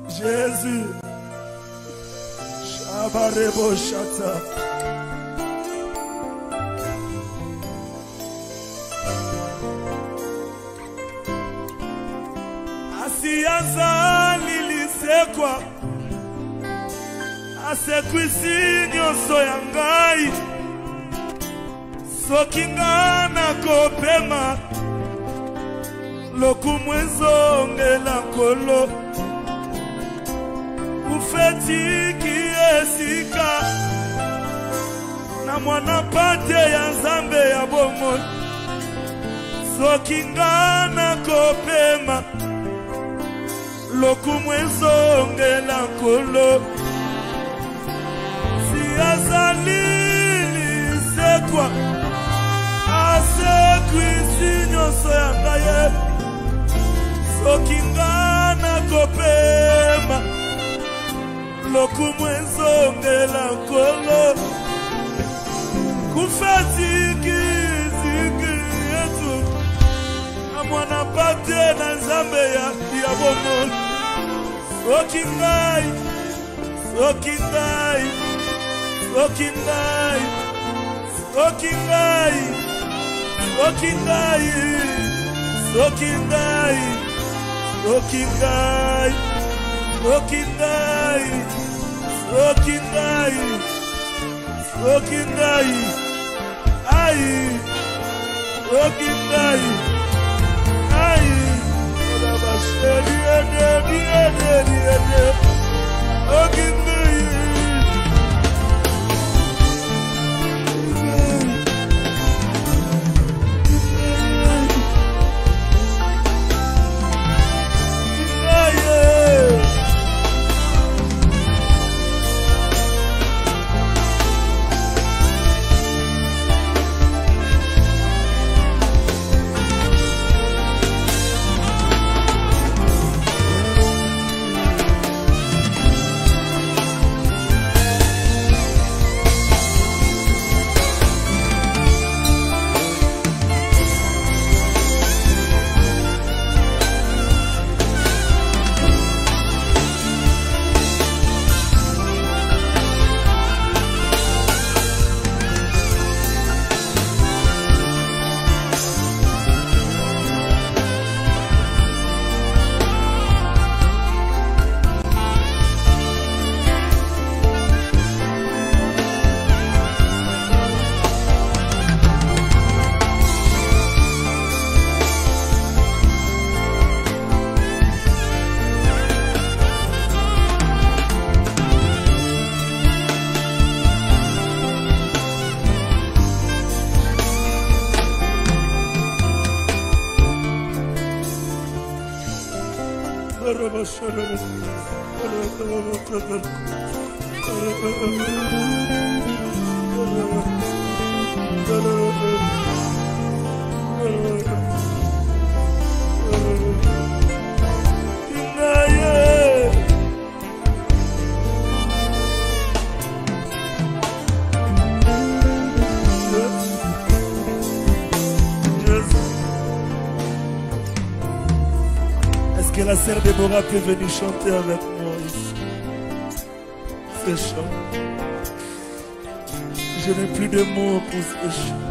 Jésus. Shabarebo Shata. Asianza nilisekwa. Asekwisi nyoso yangai. Sokingana kopema. Lokumwezo ngela kolo. Ufetiki esika. Na mwana pate ya Nzambe ya bomo. Sokingana kopema. Lokumwezo ngela kolo. Si azalili sekwa. Asekwisi nyoso yangaye. Sokingana kopema. Lokumwezo ngela kolo. Kufatiki ziki yetu. Na mwana pate na Nzambe ya bomo. Sokingai. Sokingai. Sokingai. Sokingai. Sokingai. Sokingai. Sokingai. Sokingai. Sokingai. Sokingai. Ai. Sokingai. Ai. Orabasheri ede. Sokingai. Est-ce que la sœur Déborah peut venir chanter avec moi ici? C'est chaud. Je n'ai plus de mots pour ce chant.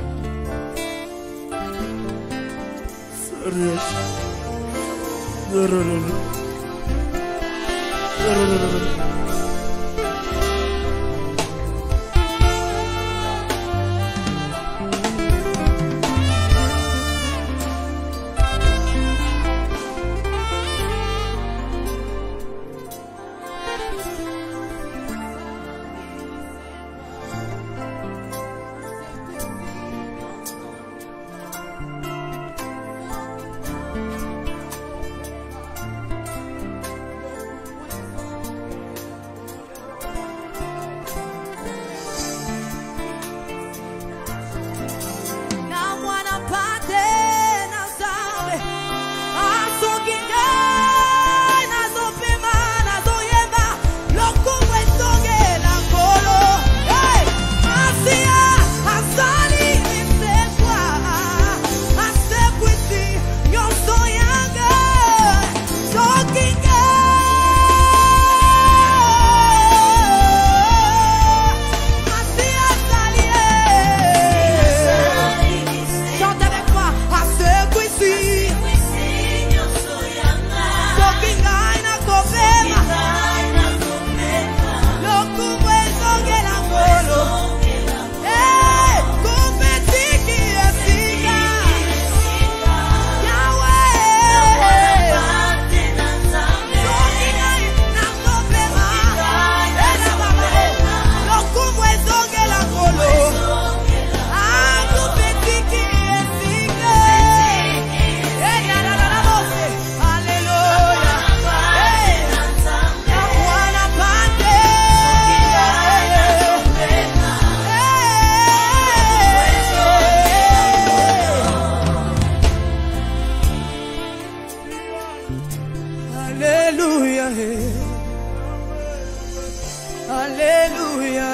Alléluia,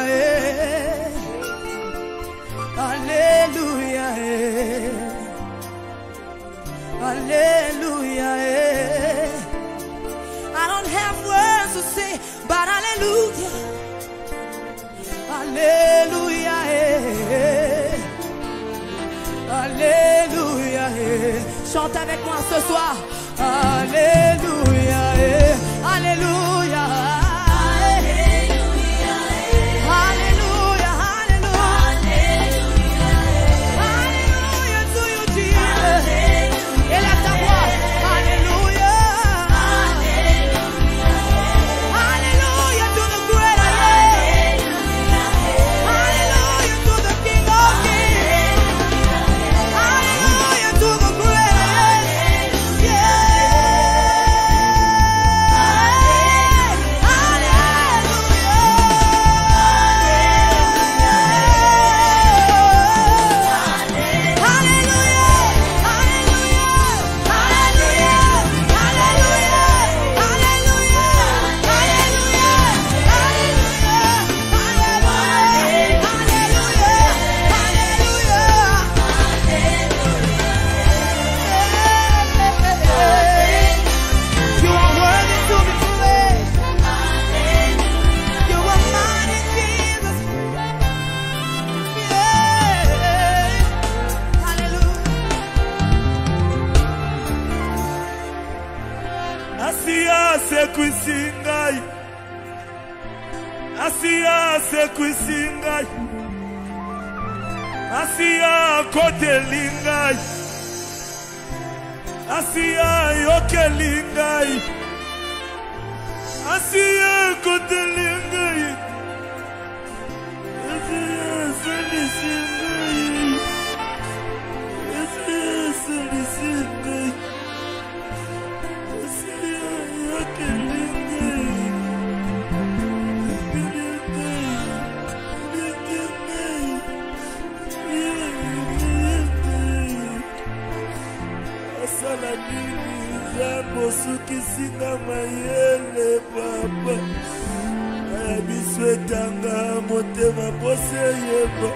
Alléluia, Alléluia. I don't have words to say, but Hallelujah, Alléluia, Alléluia. Chante avec moi ce soir. Alléluia, Alléluia. Asia sekwisingai, Asia kotelingai, Asia yokelingai, Asia kotelingai, Asia solisingai, Asia solisingai, Asia yokelingai. Bosukisinga mayele papa biswetanga motema pose yeba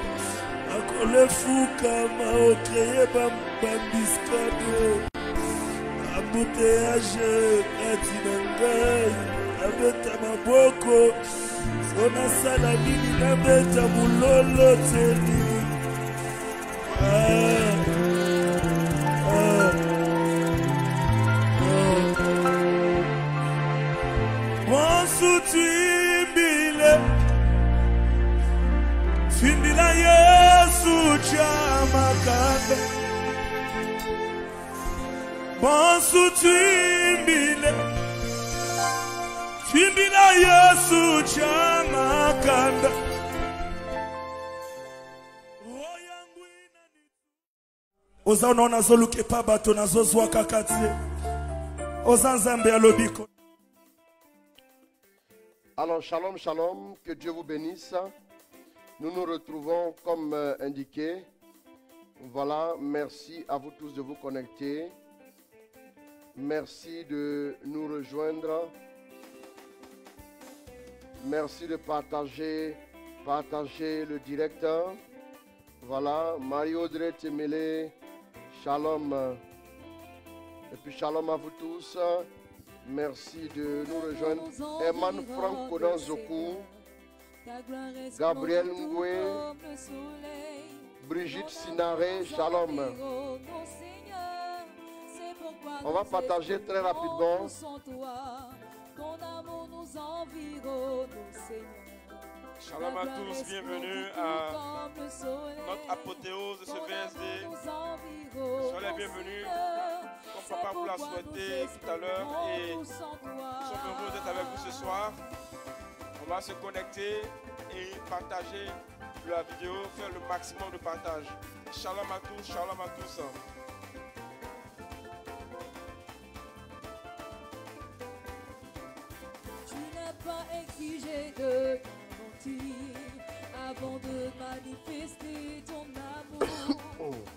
akole fuka ma okreye bambiscado abuteyage kati na ngai abeta maboko sona sala nini nabeta mulolo teni Twimbila Yesu chamakanda Bonsu twimbile Twimbila Yesu chamakanda Oza unaona zoluke pa bato nazozwa kakatie Oza nzambe ya lobiko. Alors, shalom, shalom, que Dieu vous bénisse. Nous nous retrouvons comme indiqué. Voilà, merci à vous tous de vous connecter. Merci de nous rejoindre. Merci de partager le direct. Voilà, Marie-Audrey Temele, shalom. Et puis shalom à vous tous. Merci de nous rejoindre. Eman Franck Kodan Zokou, Gabriel Ngoué, Brigitte Sinaré, shalom. On va partager très rapidement. Shalom à tous, bienvenue à notre apothéose de ce VSD. Soyez les bienvenus, comme papa vous l'a souhaité tout à l'heure, et nous sommes heureux d'être avec vous ce soir. On va se connecter et partager la vidéo, faire le maximum de partage. Shalom à tous, shalom à tous. Tu n'as pas exigé de avant de manifester ton amour.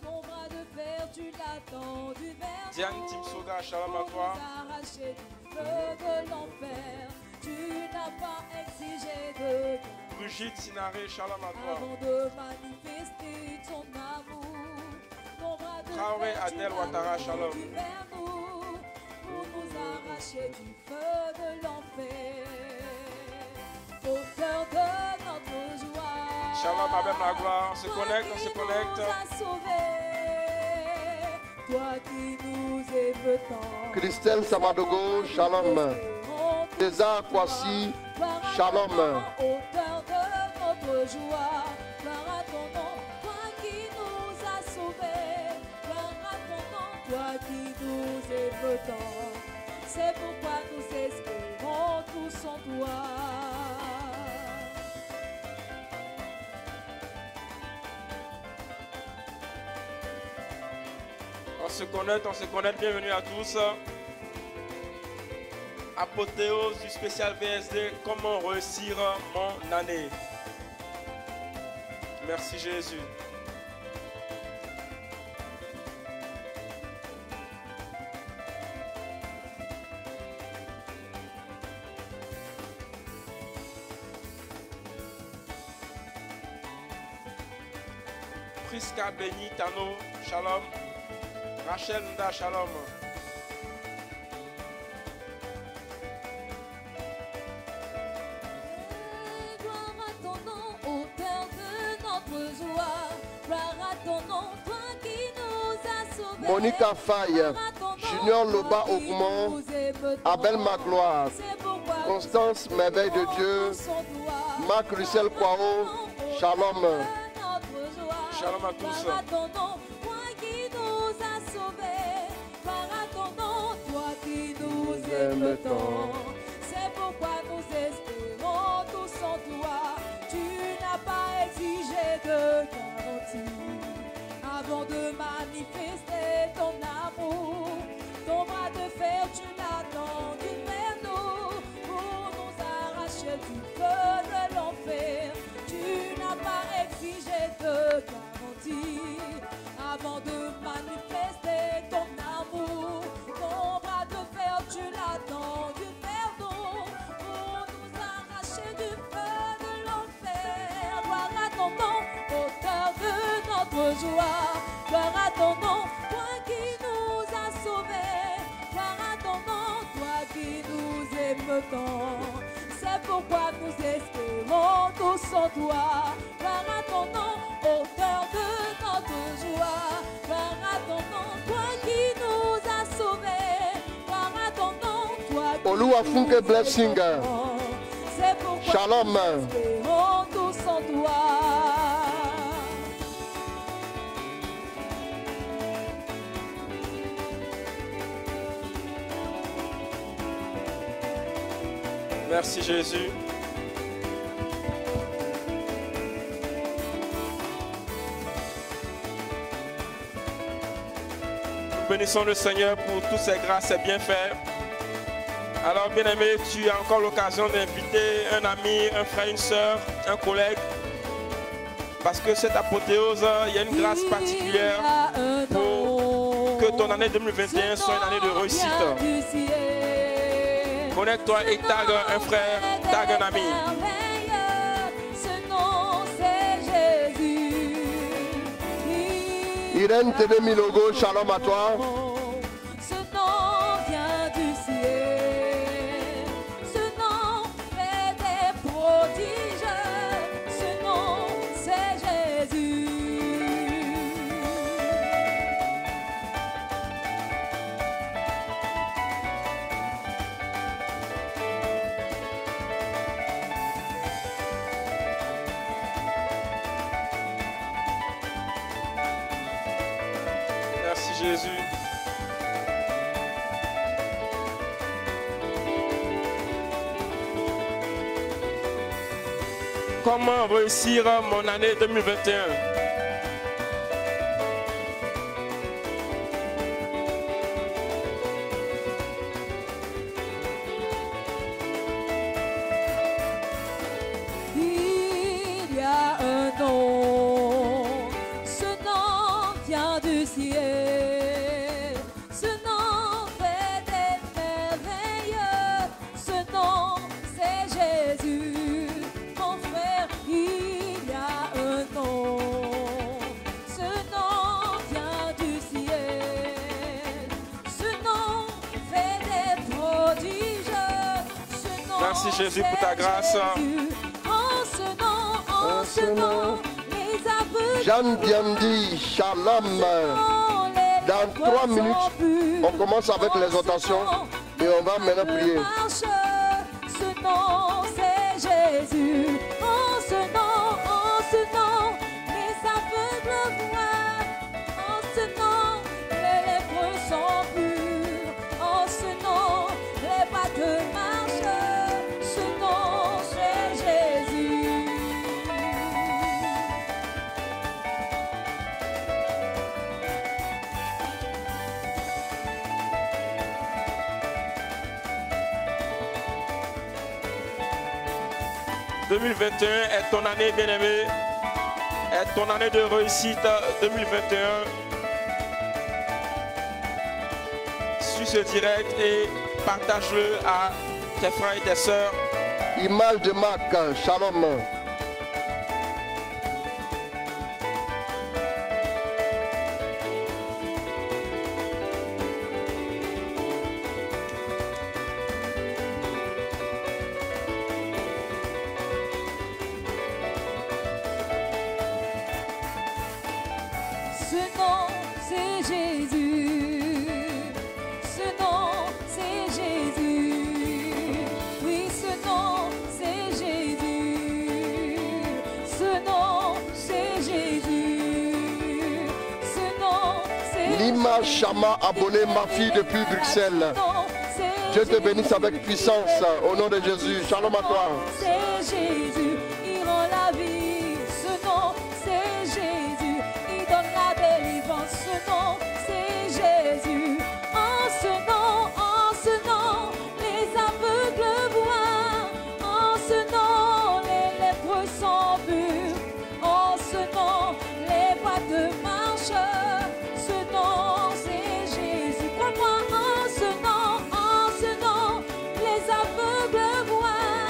Ton bras de fer, tu l'as tendu vers Diane Timsoga, shalom à toi. Arraché du feu de l'enfer. Tu n'as pas exigé de Brigitte Sinaré, shalom à toi. Avant de manifester ton amour, ton bras de Traoré fer, Adel Ouattara, shalom. vers nous, pour nous arracher du feu de l'enfer. Auteur de notre joie. Shalom, Abel Magloire. On se connecte, on se connecte. Toi qui nous aimes tant. Christelle Samadogo, shalom. César Kwasi, shalom. Auteur de notre joie, gloire à ton nom, toi qui nous as sauvés, gloire à ton nom, toi qui nous aimes tant. C'est pourquoi nous espérons tous en toi. On se connecte, bienvenue à tous. Apothéose du spécial VSD, comment réussir mon année. Merci Jésus. Priska Béni Tano, shalom. Rachel Nda, shalom. Gloire à ton nom, auteur de notre joie. Gloire à ton nom, toi qui nous as sauvés. Monica Faye, Junior Loba Augmont, Abel Magloire, Constance Merveille de Dieu, Marc Russell Kwao, shalom. Shalom à tous. Gloire à ton nom, toi qui nous as sauvés. Gloire à ton nom, toi qui nous aimes tant. C'est pourquoi nous espérons tous en toi. Tu n'as pas exigé de garantie avant de manifester ton amour. Ton bras de fer, tu l'as tendu vers nous pour nous arracher du feu de l'enfer. Tu n'as pas exigé de garantie avant de manifester ton amour. Ton bras de fer, tu l'as tendu vers nous pour nous arracher du feu de l'enfer. Gloire à ton nom, auteur de notre joie. Gloire à ton nom, toi qui nous as sauvés. Gloire à ton nom, toi qui nous aimes tant. C'est pourquoi nous espérons tous en toi. Gloire à ton nom, auteur de notre joie. Gloire à ton nom, toi qui nous as sauvés. Gloire à ton nom, toi qui Oluwafunke blessing. c'est pourquoi Shalom. nous espérons tous en toi. Merci Jésus. Nous bénissons le Seigneur pour toutes ses grâces et bienfaits. Alors bien aimé, tu as encore l'occasion d'inviter un ami, un frère, une soeur, un collègue. Parce que cette apothéose, il y a une grâce particulière pour que ton année 2021 soit une année de réussite. Connecte-toi et tag un frère, tag un ami. Ce nom c'est Jésus. Irène Tedemi Logo, shalom à toi. Ce nom vient du ciel. Ce nom fait des prodiges. Ce nom c'est Jésus. Merci Jésus. Comment réussir mon année 2021? Il y a un nom, ce nom vient du ciel, ce nom fait des merveilles, ce nom c'est Jésus. Mon frère, Merci Jésus pour ta grâce. En ce nom, Jeanne Diandi, Shalom. Dans 3 minutes, on commence avec l'exhortation et on va maintenant prier. Ce nom, c'est Jésus. En ce nom, les aveugles voient. En ce nom, les lépreux sont purs. En ce nom, les batteux marchent. Ce nom, c'est Jésus. « 2021 est ton année, bien-aimée, est ton année de réussite 2021. Suis ce direct et partage-le à tes frères et tes sœurs. Image de Marc, Shalom. Ce nom, c'est Jésus. Ce nom, c'est Jésus. Oui, ce nom, c'est Jésus. Ce nom, c'est Jésus. Ce nom, c'est Lima Chama, abonné ma fille depuis Bruxelles. Dieu te bénisse avec puissance au nom de Jésus. Shalom à toi. C'est Jésus, il rend la vie. Ce nom, c'est Jésus, il donne la délivrance. Ce nom, c'est Jésus. En ce nom, les aveugles voient. En ce nom, les lépreux sont purs. En ce nom, les batteux marchent. Ce nom, c'est Jésus. Crois-moi, en ce nom, les aveugles voient.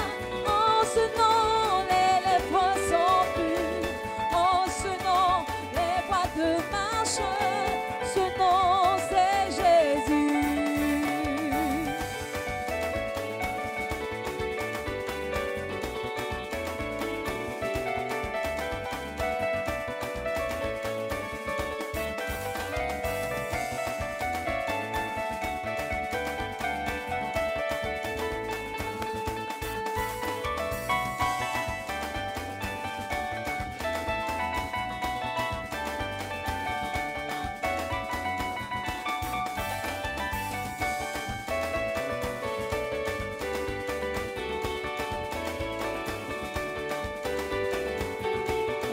En ce nom, les lépreux sont purs. En ce nom, les batteux marchent. Ce nom, c'est Jésus.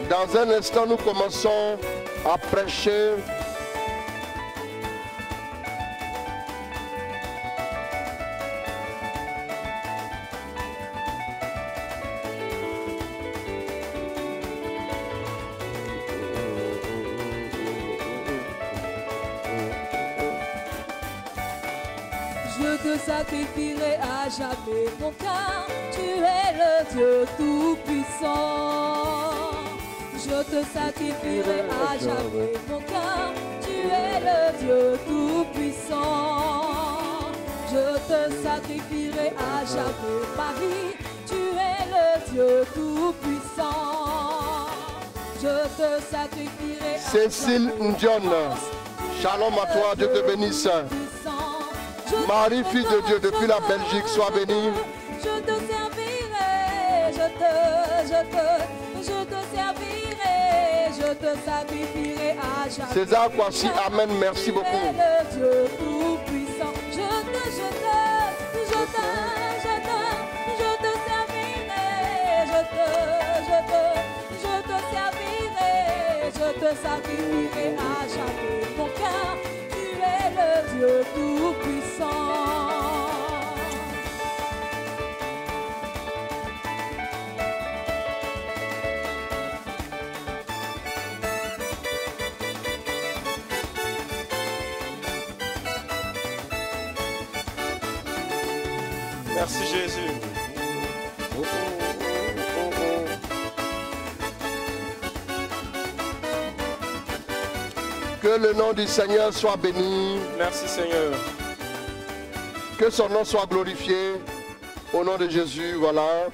Dans un instant, nous commençons à prêcher. Je te sacrifierai à jamais mon cœur, tu es le Dieu tout-puissant. Je te sacrifierai à jamais mon cœur, tu es le Dieu tout-puissant. Je te sacrifierai à jamais ma vie, tu es le Dieu tout-puissant. Je te sacrifierai à Cécile Ndion, shalom à toi, Dieu te bénisse. Marie, fille de Dieu, depuis la Belgique, sois bénie. Je te servirai, je te servirai, je te sacrifierai à jamais. César Kwasi, amen, merci beaucoup. Tu es le Dieu tout-puissant. Je te servirai, je te sacrifierai à jamais mon cœur. Tu es le Dieu tout-puissant. Merci Jésus. Que le nom du Seigneur soit béni. Merci Seigneur. Que son nom soit glorifié. Au nom de Jésus, voilà.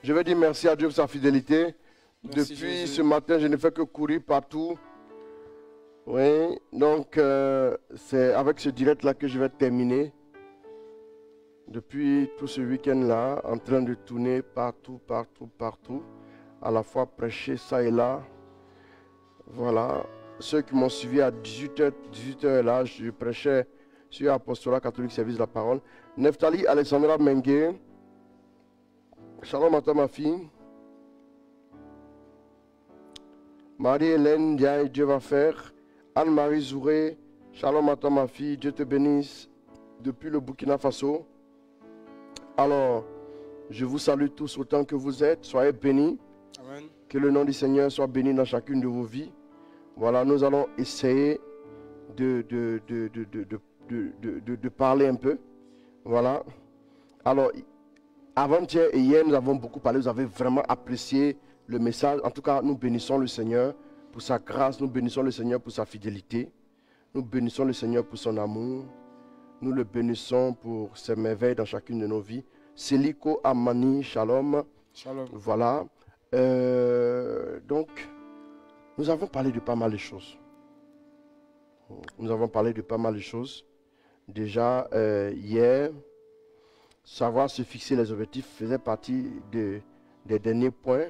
Je vais dire merci à Dieu pour sa fidélité. Merci, Depuis Jésus. ce matin, je ne fais que courir partout. Oui, donc c'est avec ce direct-là que je vais terminer. Depuis tout ce week-end-là, en train de tourner partout, à la fois prêcher ça et là. Voilà. Ceux qui m'ont suivi à 18h là, je prêchais sur Apostolat catholique service de la parole. Neftali Alexandra Mengue. Shalom à toi ma fille. Marie-Hélène Diaye, Dieu va faire. Anne-Marie Zouré. Shalom à toi ma fille, Dieu te bénisse. Depuis le Burkina Faso. Alors, je vous salue tous autant que vous êtes. Soyez bénis. Amen. Que le nom du Seigneur soit béni dans chacune de vos vies. Voilà, nous allons essayer de parler un peu. Voilà. Alors, avant-hier et hier, nous avons beaucoup parlé. Vous avez vraiment apprécié le message. En tout cas, nous bénissons le Seigneur pour sa grâce. Nous bénissons le Seigneur pour sa fidélité. Nous bénissons le Seigneur pour son amour. Nous le bénissons pour ses merveilles dans chacune de nos vies. Seliko Amani, Shalom. Shalom. Voilà. Donc, nous avons parlé de pas mal de choses. Nous avons parlé de pas mal de choses. Déjà, hier, savoir se fixer les objectifs faisait partie des derniers points.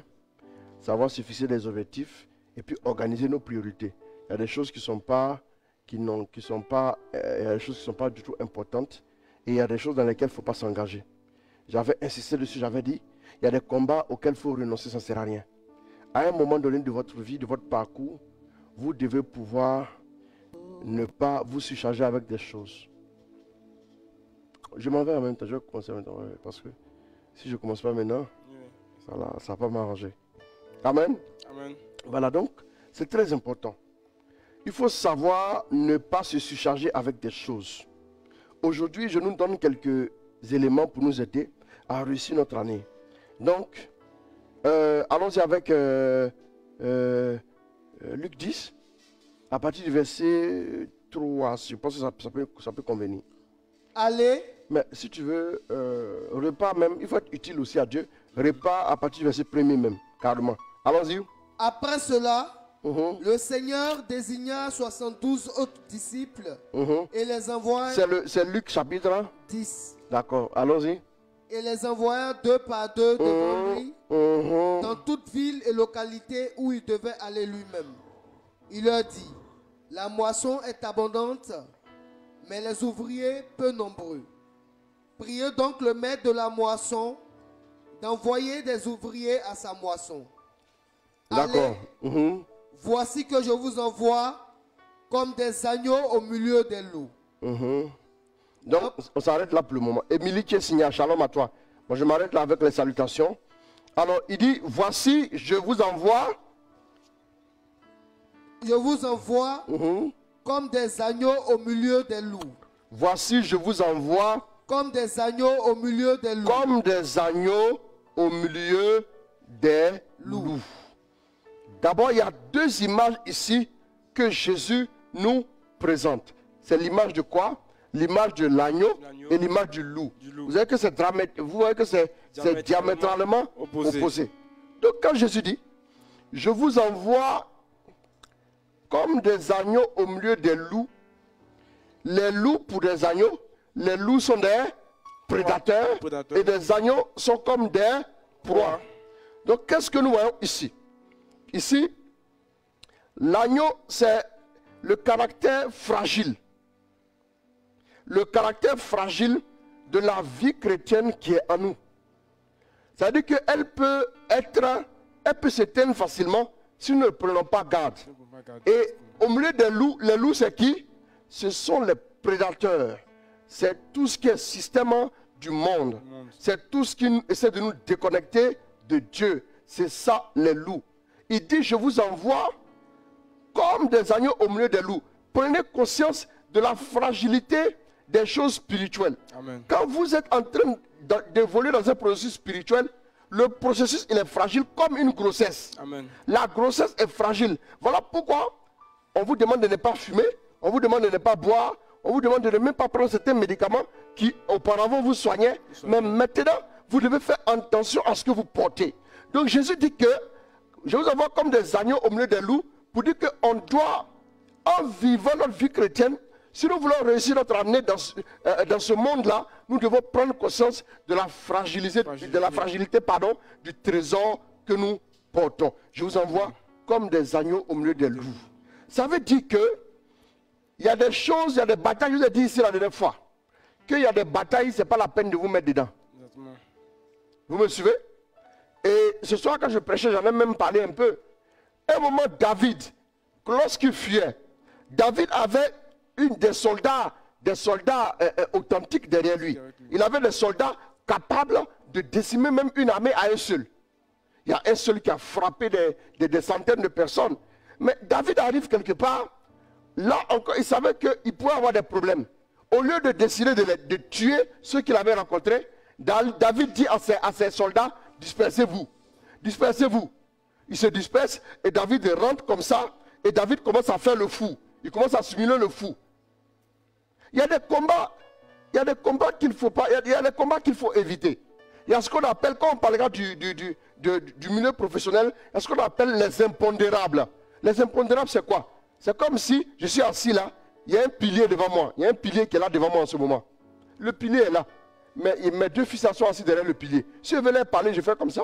Savoir se fixer des objectifs et puis organiser nos priorités. Il y a des choses qui sont pas il y a des choses qui sont pas du tout importantes et il y a des choses dans lesquelles il ne faut pas s'engager. J'avais insisté dessus, j'avais dit, il y a des combats auxquels il faut renoncer, ça ne sert à rien. À un moment donné de votre vie, de votre parcours, vous devez pouvoir ne pas vous surcharger avec des choses. Je m'en vais en même temps, je vais commencer maintenant, parce que si je ne commence pas maintenant, ça ne va pas m'arranger. Amen. Amen. Voilà, donc, c'est très important. Il faut savoir ne pas se surcharger avec des choses. Aujourd'hui, je nous donne quelques éléments pour nous aider à réussir notre année. Donc, allons-y avec Luc 10, à partir du verset 3. Je pense que ça peut convenir. Allez, Mais si tu veux, repas même, il faut être utile aussi à Dieu. Repas à partir du verset 1er même, carrément. Allons-y. après cela, le Seigneur désigna 72 autres disciples et les envoya. C'est Luc chapitre 10. D'accord, allons-y. Et les envoya deux par deux devant lui dans toute ville et localité où il devait aller lui-même. Il leur dit, la moisson est abondante, mais les ouvriers peu nombreux. Priez donc le maître de la moisson d'envoyer des ouvriers à sa moisson. D'accord. Allez, voici que je vous envoie comme des agneaux au milieu des loups. Donc, on s'arrête là pour le moment. Émilie qui est signée, shalom à toi. Moi, je m'arrête là avec les salutations. Alors, il dit, voici, je vous envoie. Je vous envoie comme des agneaux au milieu des loups. Voici, je vous envoie Comme des agneaux au milieu des loups. comme des agneaux au milieu des loups. D'abord, il y a deux images ici que Jésus nous présente. C'est l'image de quoi? L'image de l'agneau et l'image du loup. Vous voyez que c'est diamétralement opposé. Donc quand Jésus dit, je vous envoie comme des agneaux au milieu des loups, les loups pour des agneaux, les loups sont des prédateurs et des agneaux sont comme des proies. Donc qu'est-ce que nous voyons ici? Ici, l'agneau, c'est le caractère fragile. Le caractère fragile de la vie chrétienne qui est en nous. C'est-à-dire qu'elle peut s'éteindre facilement si nous ne prenons pas garde. Et au milieu des loups, les loups c'est qui? Ce sont les prédateurs. C'est tout ce qui est système du monde. C'est tout ce qui essaie de nous déconnecter de Dieu. C'est ça les loups. Il dit, je vous envoie comme des agneaux au milieu des loups. Prenez conscience de la fragilité des choses spirituelles. Amen. Quand vous êtes en train d'évoluer dans un processus spirituel, le processus il est fragile comme une grossesse. Amen. La grossesse est fragile. Voilà pourquoi on vous demande de ne pas fumer, on vous demande de ne pas boire, On vous demande de ne même pas prendre certains médicaments qui auparavant vous soignaient. Mais maintenant, vous devez faire attention à ce que vous portez. Donc Jésus dit que je vous envoie comme des agneaux au milieu des loups pour dire qu'on doit, en vivant notre vie chrétienne, si nous voulons réussir notre année dans ce monde-là, nous devons prendre conscience de la fragilité, du trésor que nous portons. Je vous envoie comme des agneaux au milieu des loups. Ça veut dire que il y a des choses, il y a des batailles, je vous ai dit ici la dernière fois, qu'il y a des batailles, ce n'est pas la peine de vous mettre dedans. Exactement. Vous me suivez? Et ce soir, quand je prêchais, j'en ai même parlé un peu. À un moment, David, lorsqu'il fuyait, David avait des soldats authentiques derrière lui. Il avait des soldats capables de décimer même une armée à un seul. Il y a un seul qui a frappé des centaines de personnes. Mais David arrive quelque part, là encore, il savait qu'il pouvait avoir des problèmes. Au lieu de décider de tuer ceux qu'il avait rencontrés, David dit à ses soldats, dispersez-vous, dispersez-vous. Ils se dispersent et David rentre comme ça et David commence à faire le fou. Il commence à simuler le fou. Il y a des combats qu'il ne faut pas, il y a des combats qu'il faut éviter. Il y a ce qu'on appelle, quand on parlera du milieu professionnel, il y a ce qu'on appelle les impondérables. Les impondérables, c'est quoi? C'est comme si je suis assis là, il y a un pilier devant moi. Il y a un pilier qui est là devant moi en ce moment. Le pilier est là. Mais mes deux fils sont assis derrière le pilier. Si je veux leur parler, je fais comme ça.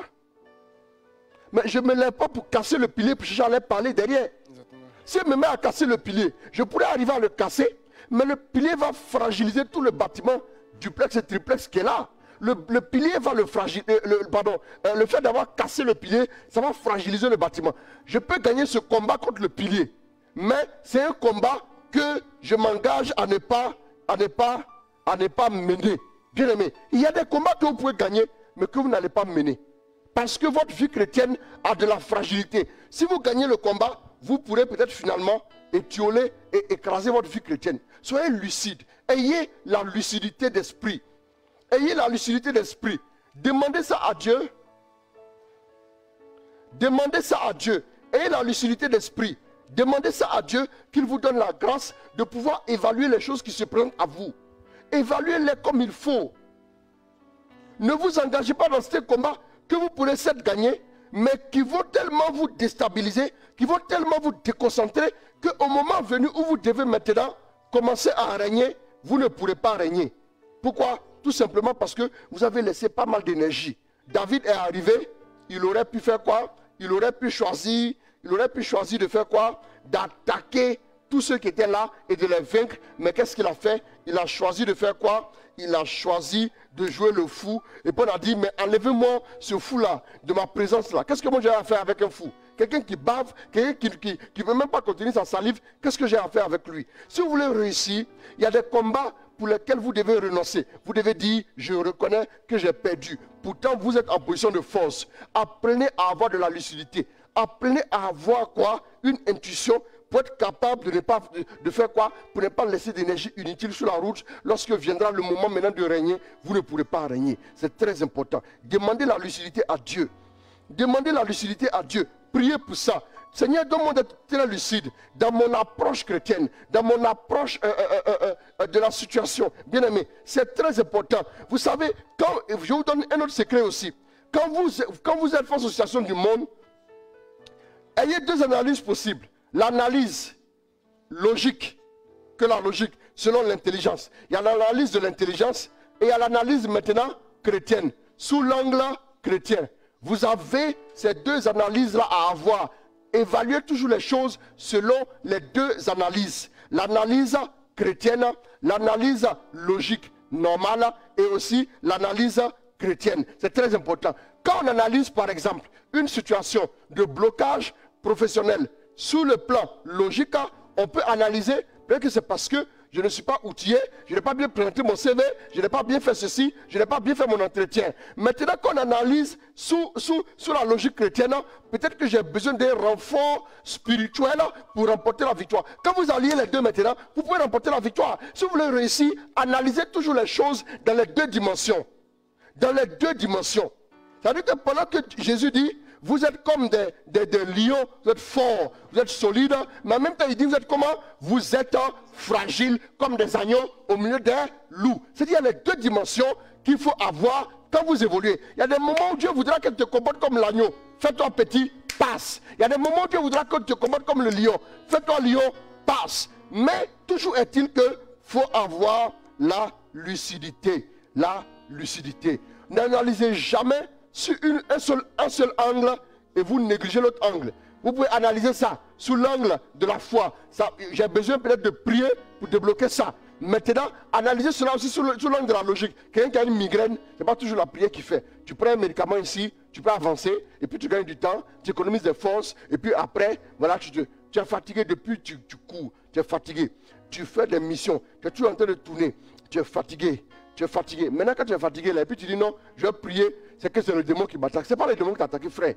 Mais je ne me lève pas pour casser le pilier, pour chercher à leur parler derrière. Exactement. Si je me mets à casser le pilier, je pourrais arriver à le casser, mais le pilier va fragiliser tout le bâtiment, duplex et triplex qui est là. Le pilier va le fragiliser, le fait d'avoir cassé le pilier, ça va fragiliser le bâtiment. Je peux gagner ce combat contre le pilier, mais c'est un combat que je m'engage à ne pas mener. Bien aimé, il y a des combats que vous pouvez gagner, mais que vous n'allez pas mener. Parce que votre vie chrétienne a de la fragilité. Si vous gagnez le combat, vous pourrez peut-être finalement étioler et écraser votre vie chrétienne. Soyez lucide. Ayez la lucidité d'esprit. Ayez la lucidité d'esprit. Demandez ça à Dieu. Demandez ça à Dieu. Ayez la lucidité d'esprit. Demandez ça à Dieu qu'il vous donne la grâce de pouvoir évaluer les choses qui se présentent à vous. Évaluez-les comme il faut. Ne vous engagez pas dans ce combat que vous pourrez certes gagner, mais qui vont tellement vous déstabiliser, qui vont tellement vous déconcentrer, qu'au moment venu où vous devez maintenant commencer à régner, vous ne pourrez pas régner. Pourquoi? Tout simplement parce que vous avez laissé pas mal d'énergie. David est arrivé, il aurait pu faire quoi? Il aurait pu choisir de faire quoi? D'attaquer tous ceux qui étaient là et de les vaincre. Mais qu'est-ce qu'il a fait? Il a choisi de faire quoi? Il a choisi de jouer le fou. Et puis on a dit, mais enlevez-moi ce fou-là, de ma présence là. Qu'est-ce que moi j'ai à faire avec un fou? Quelqu'un qui bave, quelqu'un qui ne veut même pas contenir sa salive, qu'est-ce que j'ai à faire avec lui? Si vous voulez réussir, il y a des combats pour lesquels vous devez renoncer. Vous devez dire, je reconnais que j'ai perdu. Pourtant, vous êtes en position de force. Apprenez à avoir de la lucidité. Apprenez à avoir quoi? Une intuition pour être capable de faire quoi? Pour ne pas laisser d'énergie inutile sur la route. Lorsque viendra le moment maintenant de régner, vous ne pourrez pas régner. C'est très important. Demandez la lucidité à Dieu. Demandez la lucidité à Dieu. Priez pour ça. Seigneur, donne-moi d'être très lucide dans mon approche chrétienne, dans mon approche de la situation. Bien aimé, c'est très important. Vous savez, je vous donne un autre secret aussi. Quand vous êtes face aux situations du monde, ayez deux analyses possibles. L'analyse logique, que la logique, selon l'intelligence. Il y a l'analyse de l'intelligence et il y a l'analyse maintenant chrétienne, sous l'angle chrétien. Vous avez ces deux analyses-là à avoir. Évaluez toujours les choses selon les deux analyses. L'analyse chrétienne, l'analyse logique normale et aussi l'analyse chrétienne. C'est très important. Quand on analyse par exemple une situation de blocage professionnel sous le plan logique, on peut analyser peut-être que c'est parce que je ne suis pas outillé, je n'ai pas bien présenté mon CV, je n'ai pas bien fait ceci, je n'ai pas bien fait mon entretien. Maintenant qu'on analyse sous la logique chrétienne, peut-être que j'ai besoin d'un renfort spirituel pour remporter la victoire. Quand vous alliez les deux maintenant, vous pouvez remporter la victoire. Si vous voulez réussir, analysez toujours les choses dans les deux dimensions. Dans les deux dimensions. C'est-à-dire que pendant que Jésus dit, vous êtes comme des lions, vous êtes forts, vous êtes solides, mais en même temps, il dit, vous êtes comment? Vous êtes fragiles, comme des agneaux au milieu des loups. C'est-à-dire, il y a les deux dimensions qu'il faut avoir quand vous évoluez. Il y a des moments où Dieu voudra que tu te comportes comme l'agneau. Fais-toi petit, passe. Il y a des moments où Dieu voudra que tu te comportes comme le lion. Fais-toi lion, passe. Mais toujours est-il qu'il faut avoir la lucidité. La lucidité. N'analysez jamais sur un seul angle et vous négligez l'autre angle. Vous pouvez analyser ça sous l'angle de la foi. J'ai besoin peut-être de prier pour débloquer ça. Maintenant, analysez cela aussi sous l'angle de la logique. Quelqu'un qui a une migraine, ce n'est pas toujours la prière qu'il fait. Tu prends un médicament ici, tu peux avancer, et puis tu gagnes du temps, tu économises des forces, et puis après, voilà, tu es fatigué depuis, tu cours, tu es fatigué. Tu fais des missions, tu es toujours en train de tourner, tu es fatigué. Tu es fatigué. Maintenant, quand tu es fatigué, là, et puis tu dis non, je vais prier, c'est que c'est le démon qui m'attaque. Ce n'est pas le démon qui t'a attaqué, frère.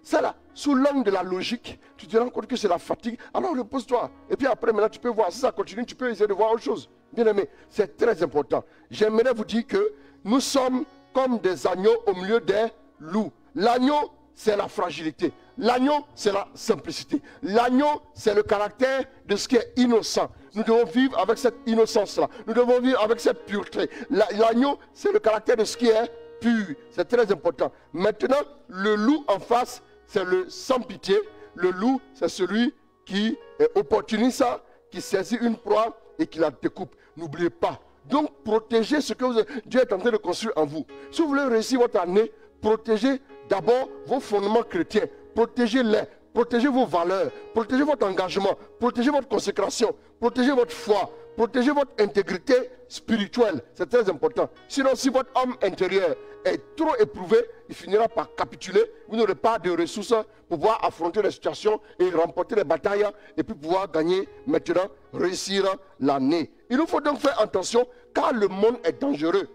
C'est là, sous l'angle de la logique, tu te rends compte que c'est la fatigue. Alors repose-toi. Et puis après, maintenant, tu peux voir. Si ça continue, tu peux essayer de voir autre chose. Bien aimé, c'est très important. J'aimerais vous dire que nous sommes comme des agneaux au milieu des loups. L'agneau, c'est la fragilité. L'agneau, c'est la simplicité. L'agneau, c'est le caractère de ce qui est innocent. Nous devons vivre avec cette innocence-là. Nous devons vivre avec cette pureté. L'agneau, c'est le caractère de ce qui est pur. C'est très important. Maintenant, le loup en face, c'est le sans pitié. Le loup, c'est celui qui est opportuniste, qui saisit une proie et qui la découpe. N'oubliez pas. Donc, protégez ce que Dieu est en train de construire en vous. Si vous voulez réussir votre année, protégez d'abord vos fondements chrétiens. Protégez-les. Protégez vos valeurs. Protégez votre engagement. Protégez votre consécration. Protégez votre foi. Protégez votre intégrité spirituelle. C'est très important. Sinon, si votre homme intérieur est trop éprouvé, il finira par capituler. Vous n'aurez pas de ressources pour pouvoir affronter les situations et remporter les batailles et puis pouvoir gagner maintenant, réussir l'année. Il nous faut donc faire attention car le monde est dangereux.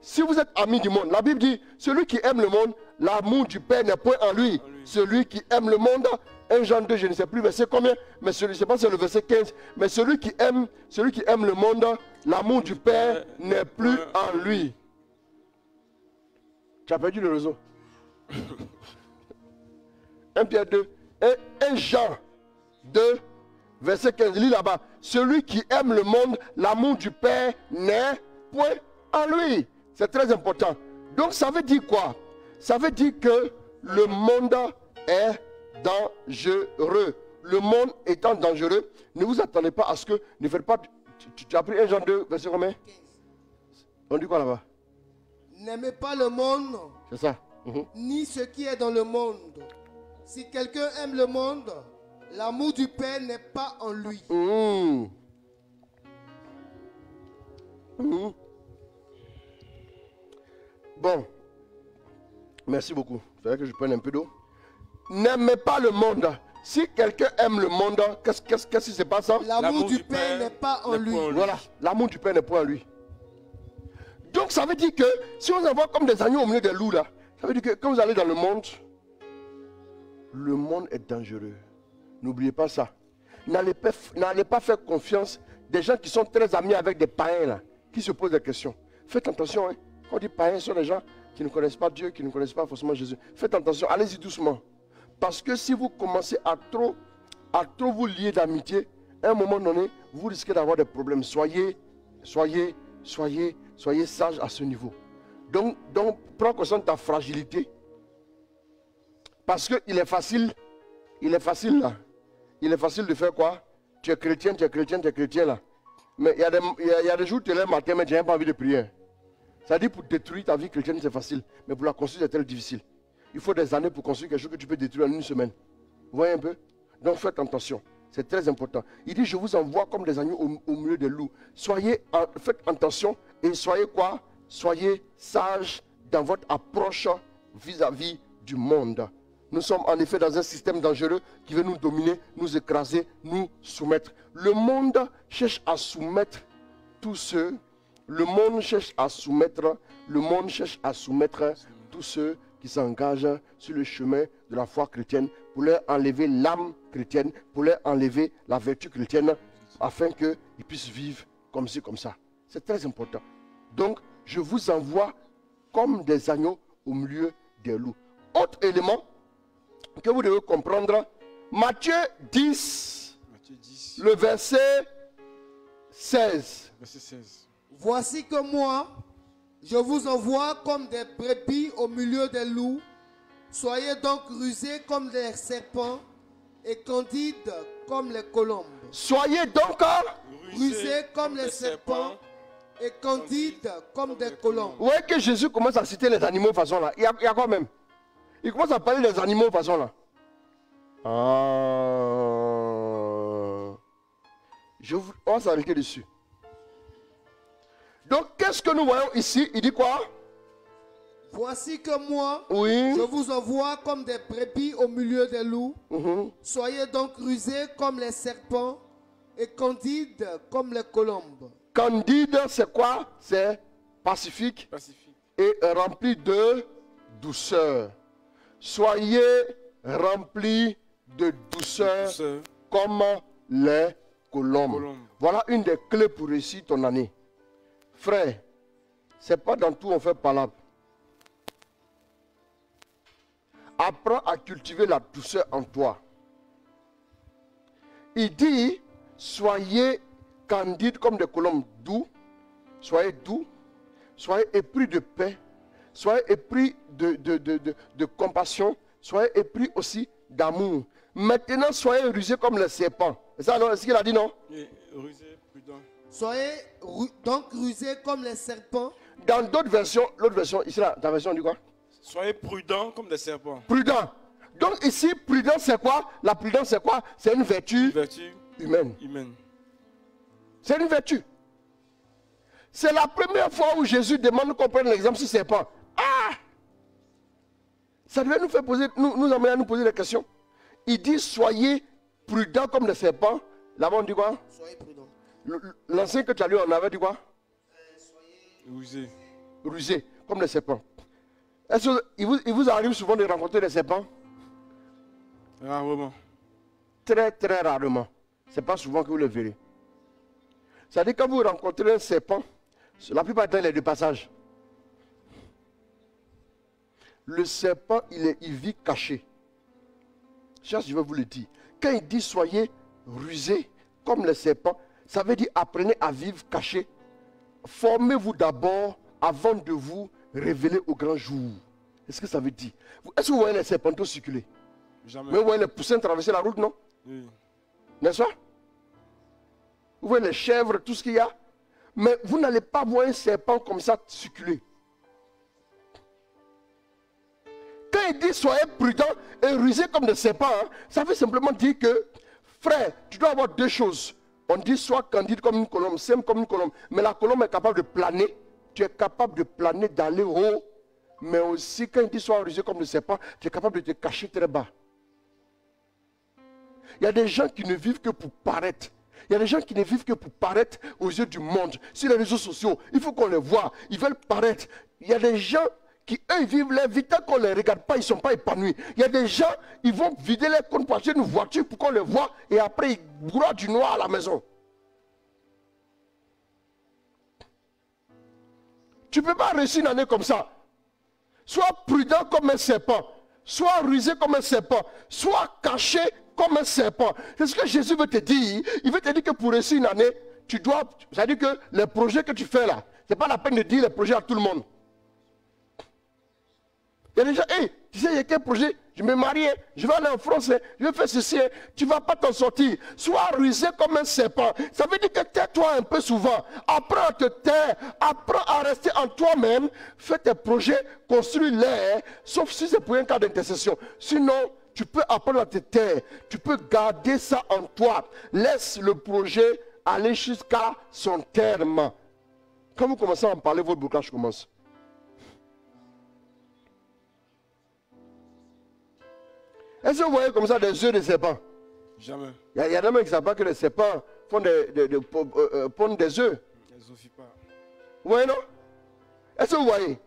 Si vous êtes ami du monde, la Bible dit, celui qui aime le monde, l'amour du Père n'est point en lui. Celui qui aime le monde, 1 Jean 2, je ne sais plus verset combien, mais je ne sais pas si c'est le verset 15, mais celui qui aime le monde, l'amour du Père n'est plus en lui. Tu as perdu le réseau. 1 Pierre 2, 1 Jean 2, verset 15, lis là-bas. Celui qui aime le monde, l'amour du Père n'est point en lui. C'est très important. Donc ça veut dire quoi? Ça veut dire que le monde est dangereux. Le monde étant dangereux, ne vous attendez pas à ce que, ne faites pas, tu as pris 1 Jean 2, verset combien? On dit quoi là-bas? N'aimez pas le monde, c'est ça. Ni ce qui est dans le monde. Si quelqu'un aime le monde, l'amour du Père n'est pas en lui. Bon, merci beaucoup. Il faudrait que je prenne un peu d'eau. N'aimez pas le monde. Si quelqu'un aime le monde, qu'est-ce qui se passe? L'amour du Père n'est pas en lui. Voilà, l'amour du Père n'est pas en lui. Donc ça veut dire que si on se voit comme des agneaux au milieu des loups là, ça veut dire que quand vous allez dans le monde est dangereux. N'oubliez pas ça. N'allez pas faire confiance des gens qui sont très amis avec des païens là, qui se posent des questions. Faites attention, hein. Quand on dit païens, ce sont des gens qui ne connaissent pas Dieu, qui ne connaissent pas forcément Jésus. Faites attention, allez-y doucement. Parce que si vous commencez à trop vous lier d'amitié, à un moment donné, vous risquez d'avoir des problèmes. Soyez sage à ce niveau. Donc prends conscience de ta fragilité. Parce qu'il est facile là. Il est facile de faire quoi? Tu es chrétien là. Mais il y a des jours où tu es là le matin, mais tu n'as même pas envie de prier. Ça dit pour détruire ta vie chrétienne, c'est facile. Mais pour la construire, c'est très difficile. Il faut des années pour construire quelque chose que tu peux détruire en une semaine. Vous voyez un peu? Donc faites attention. C'est très important. Il dit, je vous envoie comme des agneaux au milieu des loups. Faites attention et soyez quoi? Soyez sages dans votre approche vis-à-vis du monde. Nous sommes en effet dans un système dangereux qui veut nous dominer, nous écraser, nous soumettre. Le monde cherche à soumettre tous ceux. Le monde cherche à soumettre tous ceux qui s'engagent sur le chemin de la foi chrétienne pour leur enlever l'âme chrétienne, pour leur enlever la vertu chrétienne, afin qu'ils puissent vivre comme ci, comme ça. C'est très important. Donc, je vous envoie comme des agneaux au milieu des loups. Autre élément, que vous devez comprendre. Matthieu 10, Matthieu 10, le verset 16. verset 16. Voici que moi, je vous envoie comme des brebis au milieu des loups. Soyez donc rusés comme des serpents et candides comme les colombes. Soyez donc Rusés comme les serpents et candides comme des colombes. Vous voyez que Jésus commence à citer les animaux de façon là. Il y a quoi même? Il commence à parler des animaux de façon là. On va s'arrêter dessus. Donc, qu'est-ce que nous voyons ici? Il dit quoi? Voici que moi, Oui. je vous envoie comme des brebis au milieu des loups. Soyez donc rusés comme les serpents et candides comme les colombes. Candide, c'est quoi? C'est pacifique Pacifique. et rempli de douceur. Soyez remplis de douceur Douceur. comme les colombes. Colombes. Voilà une des clés pour réussir ton année. Frère, c'est pas dans tout on fait palabre. Apprends à cultiver la douceur en toi. Il dit, soyez candides comme des colombes, doux, soyez épris de paix, soyez épris de compassion, soyez épris aussi d'amour. Maintenant, soyez rusés comme les serpents. C'est ça, non? C'est ce qu'il a dit, non? Et rusé, prudent. Soyez donc rusés comme les serpents. Dans d'autres versions, l'autre version, ici, là, ta version dit quoi? Soyez prudents comme des serpents. Prudent. Donc ici, prudent, c'est quoi? La prudence, c'est quoi? C'est une vertu Vertu humaine. humaine. C'est une vertu. C'est la première fois où Jésus demande qu'on prenne l'exemple sur serpent. Ah! Ça devait nous faire poser, nous amener à nous poser des questions. Il dit, soyez prudents comme des serpents. Là-bas, on dit quoi? Soyez prudents. L'ancien que tu as lu, on avait dit quoi? Rusé. Rusé, comme des serpents. Est-ce qu'il vous arrive souvent de rencontrer des serpents? Rarement. Très, très rarement. Ce n'est pas souvent que vous le verrez. C'est-à-dire quand vous rencontrez un serpent, la plupart du temps, il est de passage. Le serpent, il vit caché. Je vais vous le dire. Quand il dit soyez rusés comme les serpents, ça veut dire apprenez à vivre caché. Formez-vous d'abord avant de vous révéler au grand jour. Est-ce que ça veut dire? Est-ce que vous voyez les serpentaux circuler? Jamais. Mais vous voyez les poussins traverser la route, non? Oui. N'est-ce pas? Vous voyez les chèvres, tout ce qu'il y a. Mais vous n'allez pas voir un serpent comme ça circuler. Quand il dit soyez prudents et rusés comme des serpents, hein, ça veut simplement dire que, frère, tu dois avoir deux choses. On dit sois candide comme une colombe, simple comme une colombe. Mais la colombe est capable de planer. Tu es capable de planer, d'aller haut. Mais aussi, quand il dit sois rusé comme des serpents, tu es capable de te cacher très bas. Il y a des gens qui ne vivent que pour paraître. Il y a des gens qui ne vivent que pour paraître aux yeux du monde. Sur les réseaux sociaux, il faut qu'on les voie. Ils veulent paraître. Il y a des gens qui, eux, ils vivent leur vie. Tant qu'on ne les regarde pas, ils ne sont pas épanouis. Il y a des gens, ils vont vider les comptes pour acheter une voiture pour qu'on les voie. Et après, ils broient du noir à la maison. Tu ne peux pas réussir une année comme ça. Sois prudent comme un serpent. Sois rusé comme un serpent. Sois caché comme un serpent. C'est ce que Jésus veut te dire. Il veut te dire que pour réussir une année, tu dois... C'est-à-dire que les projets que tu fais là, ce n'est pas la peine de dire les projets à tout le monde. Il y a des gens, hey, tu sais, il y a quel projet? Je me marie, je vais aller en France, je vais faire ceci, tu ne vas pas t'en sortir. Sois rusé comme un serpent. Ça veut dire que tais-toi un peu souvent. Apprends à te taire, apprends à rester en toi-même. Fais tes projets, construis-les, sauf si c'est pour un cas d'intercession. Sinon, tu peux apprendre à te taire. Tu peux garder ça en toi. Laisse le projet aller jusqu'à son terme. Quand vous commencez à en parler, votre blocage commence. Est-ce que vous voyez comme ça des œufs de serpent? Jamais. Il y a des mecs qui ne savent pas que les serpents pondent des œufs. Elles offrent pas. Vous voyez, non? Est-ce que vous voyez?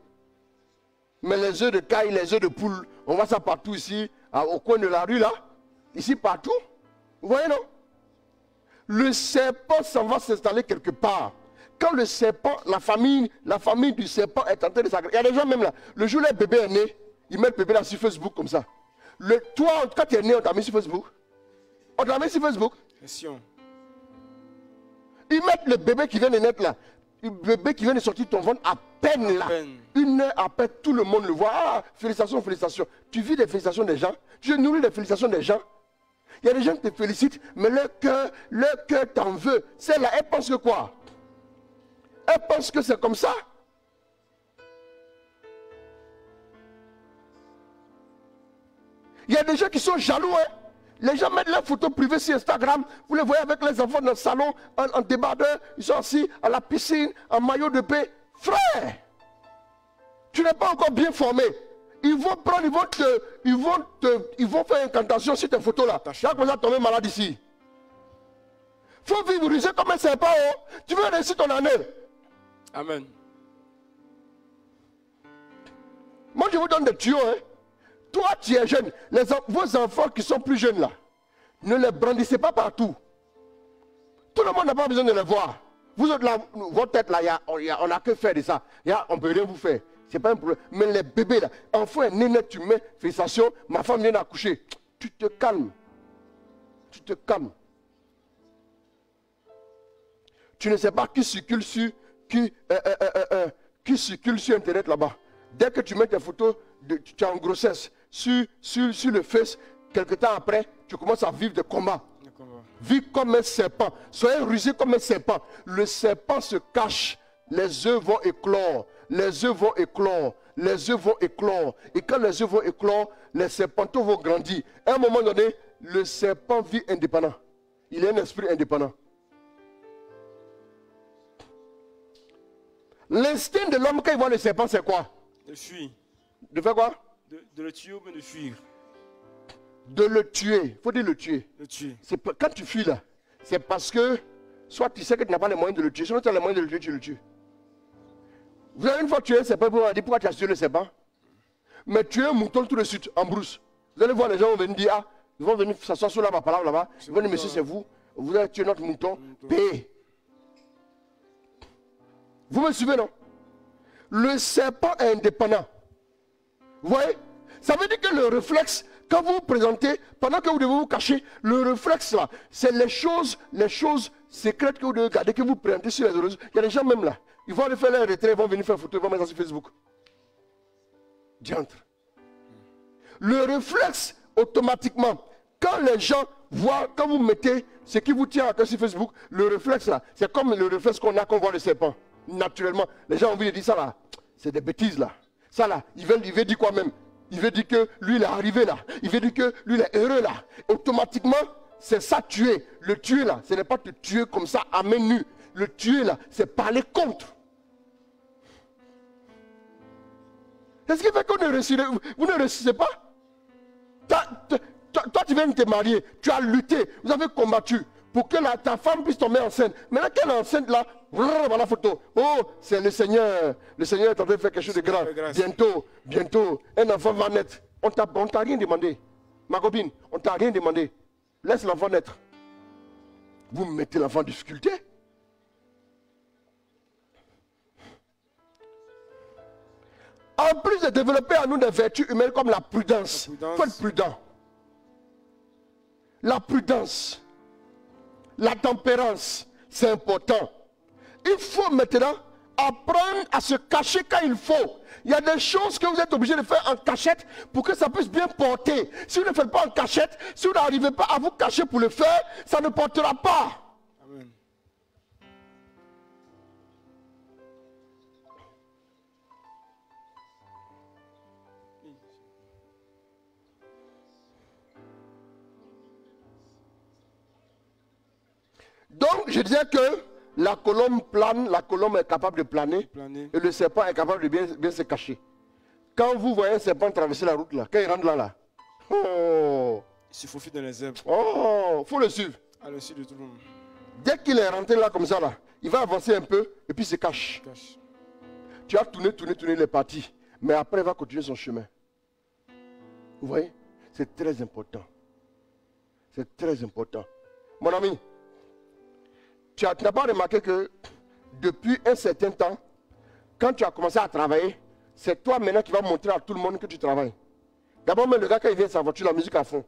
Mais les œufs de caille, les œufs de poule, on voit ça partout ici, au coin de la rue là. Ici, partout. Vous voyez, non? Le serpent s'en va s'installer quelque part. Quand le serpent, la famille du serpent est en train de s'agréger. Il y a des gens même là, le jour où le bébé est né, ils mettent le bébé là sur Facebook comme ça. Toi, quand tu es né, on t'a mis sur Facebook. On t'a mis sur Facebook. Question. Ils mettent le bébé qui vient de naître là. Le bébé qui vient de sortir de ton ventre à peine là. Une heure après, tout le monde le voit. Ah, félicitations, félicitations. Tu vis des félicitations des gens. Tu nourris les félicitations des gens. Il y a des gens qui te félicitent, mais leur cœur t'en veut. Celle-là, elle pense que quoi? Elle pense que c'est comme ça. Il y a des gens qui sont jaloux. Hein? Les gens mettent leurs photos privées sur Instagram. Vous les voyez avec les enfants dans le salon, en débardeur. Ils sont assis à la piscine, en maillot de bain. Frère, tu n'es pas encore bien formé. Ils vont prendre, ils vont faire une incantation sur tes photos là. Tu vas commencer à tomber malade ici. Il faut vivre rusé comme un serpent. Oh. Tu veux réussir ton année. Amen. Moi je vous donne des tuyaux. Hein. Toi tu es jeune. Vos enfants qui sont plus jeunes là, ne les brandissez pas partout. Tout le monde n'a pas besoin de les voir. Vous êtes là, votre tête là, on n'a que faire de ça. On ne peut rien vous faire. Ce n'est pas un problème. Mais les bébés là, enfant est né net, tu mets, félicitations, ma femme vient d'accoucher. Tu te calmes. Tu te calmes. Tu ne sais pas qui circule sur, Internet là-bas. Dès que tu mets tes photos, tu es en grossesse, sur le face, quelque temps après, tu commences à vivre des combats. Vis comme un serpent. Soyez rusé comme un serpent. Le serpent se cache. Les œufs vont éclore. Les œufs vont éclore. Les œufs vont éclore. Et quand les œufs vont éclore, les serpentaux vont grandir. À un moment donné, le serpent vit indépendant. Il est un esprit indépendant. L'instinct de l'homme quand il voit le serpent, c'est quoi? De fuir. De faire quoi? De le tuer ou bien de fuir. De le tuer. Il faut dire le tuer. Le tuer. Quand tu fuis là, c'est parce que soit tu sais que tu n'as pas les moyens de le tuer, sinon tu as les moyens de le tuer, tu le tues. Vous avez une fois tué un serpent, vous avez dit pourquoi tu as tué le serpent? Mais tuer un mouton tout de suite en brousse. Vous allez voir les gens vont venir dire, ah, ils vont venir s'asseoir sur la parole là-bas. Ils vont dire, monsieur, c'est vous. Vous avez tué notre mouton. Payez. Vous me suivez, non? Le serpent est indépendant. Vous voyez? Ça veut dire que le réflexe, quand vous vous présentez, pendant que vous devez vous cacher, le réflexe là, c'est les choses secrètes que vous devez garder, que vous présentez sur les réseaux. Il y a des gens même là, ils vont aller faire leur retrait, ils vont venir faire photo, ils vont mettre ça sur Facebook. Diantre. Le réflexe, automatiquement, quand les gens voient, quand vous mettez ce qui vous tient à cœur sur Facebook, le réflexe là, c'est comme le réflexe qu'on a quand on voit le serpent. Naturellement, les gens ont envie de dire ça là, c'est des bêtises là. Ça là, il veut dire quoi même? Il veut dire que lui il est arrivé là. Il veut dire que lui il est heureux là. Automatiquement, c'est ça tuer. Le tuer là, ce n'est pas te tuer comme ça à main nue. Le tuer là, c'est parler contre. Qu'est-ce qui fait que vous ne réussissez pas? Toi, tu viens de te marier, tu as lutté, vous avez combattu pour que ta femme puisse tomber enceinte. Maintenant qu'elle est enceinte là, voilà la photo. Oh, c'est le Seigneur. Le Seigneur est en train de faire quelque chose de grand. Bientôt, un enfant va naître. On t'a rien demandé. Ma copine, on t'a rien demandé. Laisse l'enfant naître. Vous mettez l'enfant en difficulté. En plus de développer en nous des vertus humaines comme la prudence. Il faut être prudent. La prudence. La tempérance, c'est important. Il faut maintenant apprendre à se cacher quand il faut. Il y a des choses que vous êtes obligé de faire en cachette pour que ça puisse bien porter. Si vous ne le faites pas en cachette, si vous n'arrivez pas à vous cacher pour le faire, ça ne portera pas. Amen. Donc, je disais que la colombe plane, la colombe est capable de planer. Et le serpent est capable de bien se cacher. Quand vous voyez un serpent traverser la route, là, quand il rentre là, oh, il se faufile dans les herbes. Oh, il faut le suivre. À le suivre de tout le monde. Dès qu'il est rentré là, comme ça, là, il va avancer un peu et puis il se cache. Tu as tourné les parties. Mais après, il va continuer son chemin. Vous voyez? C'est très important. C'est très important. Mon ami, tu n'as pas remarqué que depuis un certain temps, quand tu as commencé à travailler, c'est toi maintenant qui vas montrer à tout le monde que tu travailles. D'abord, même le gars, quand il vient de sa voiture, la musique à fond.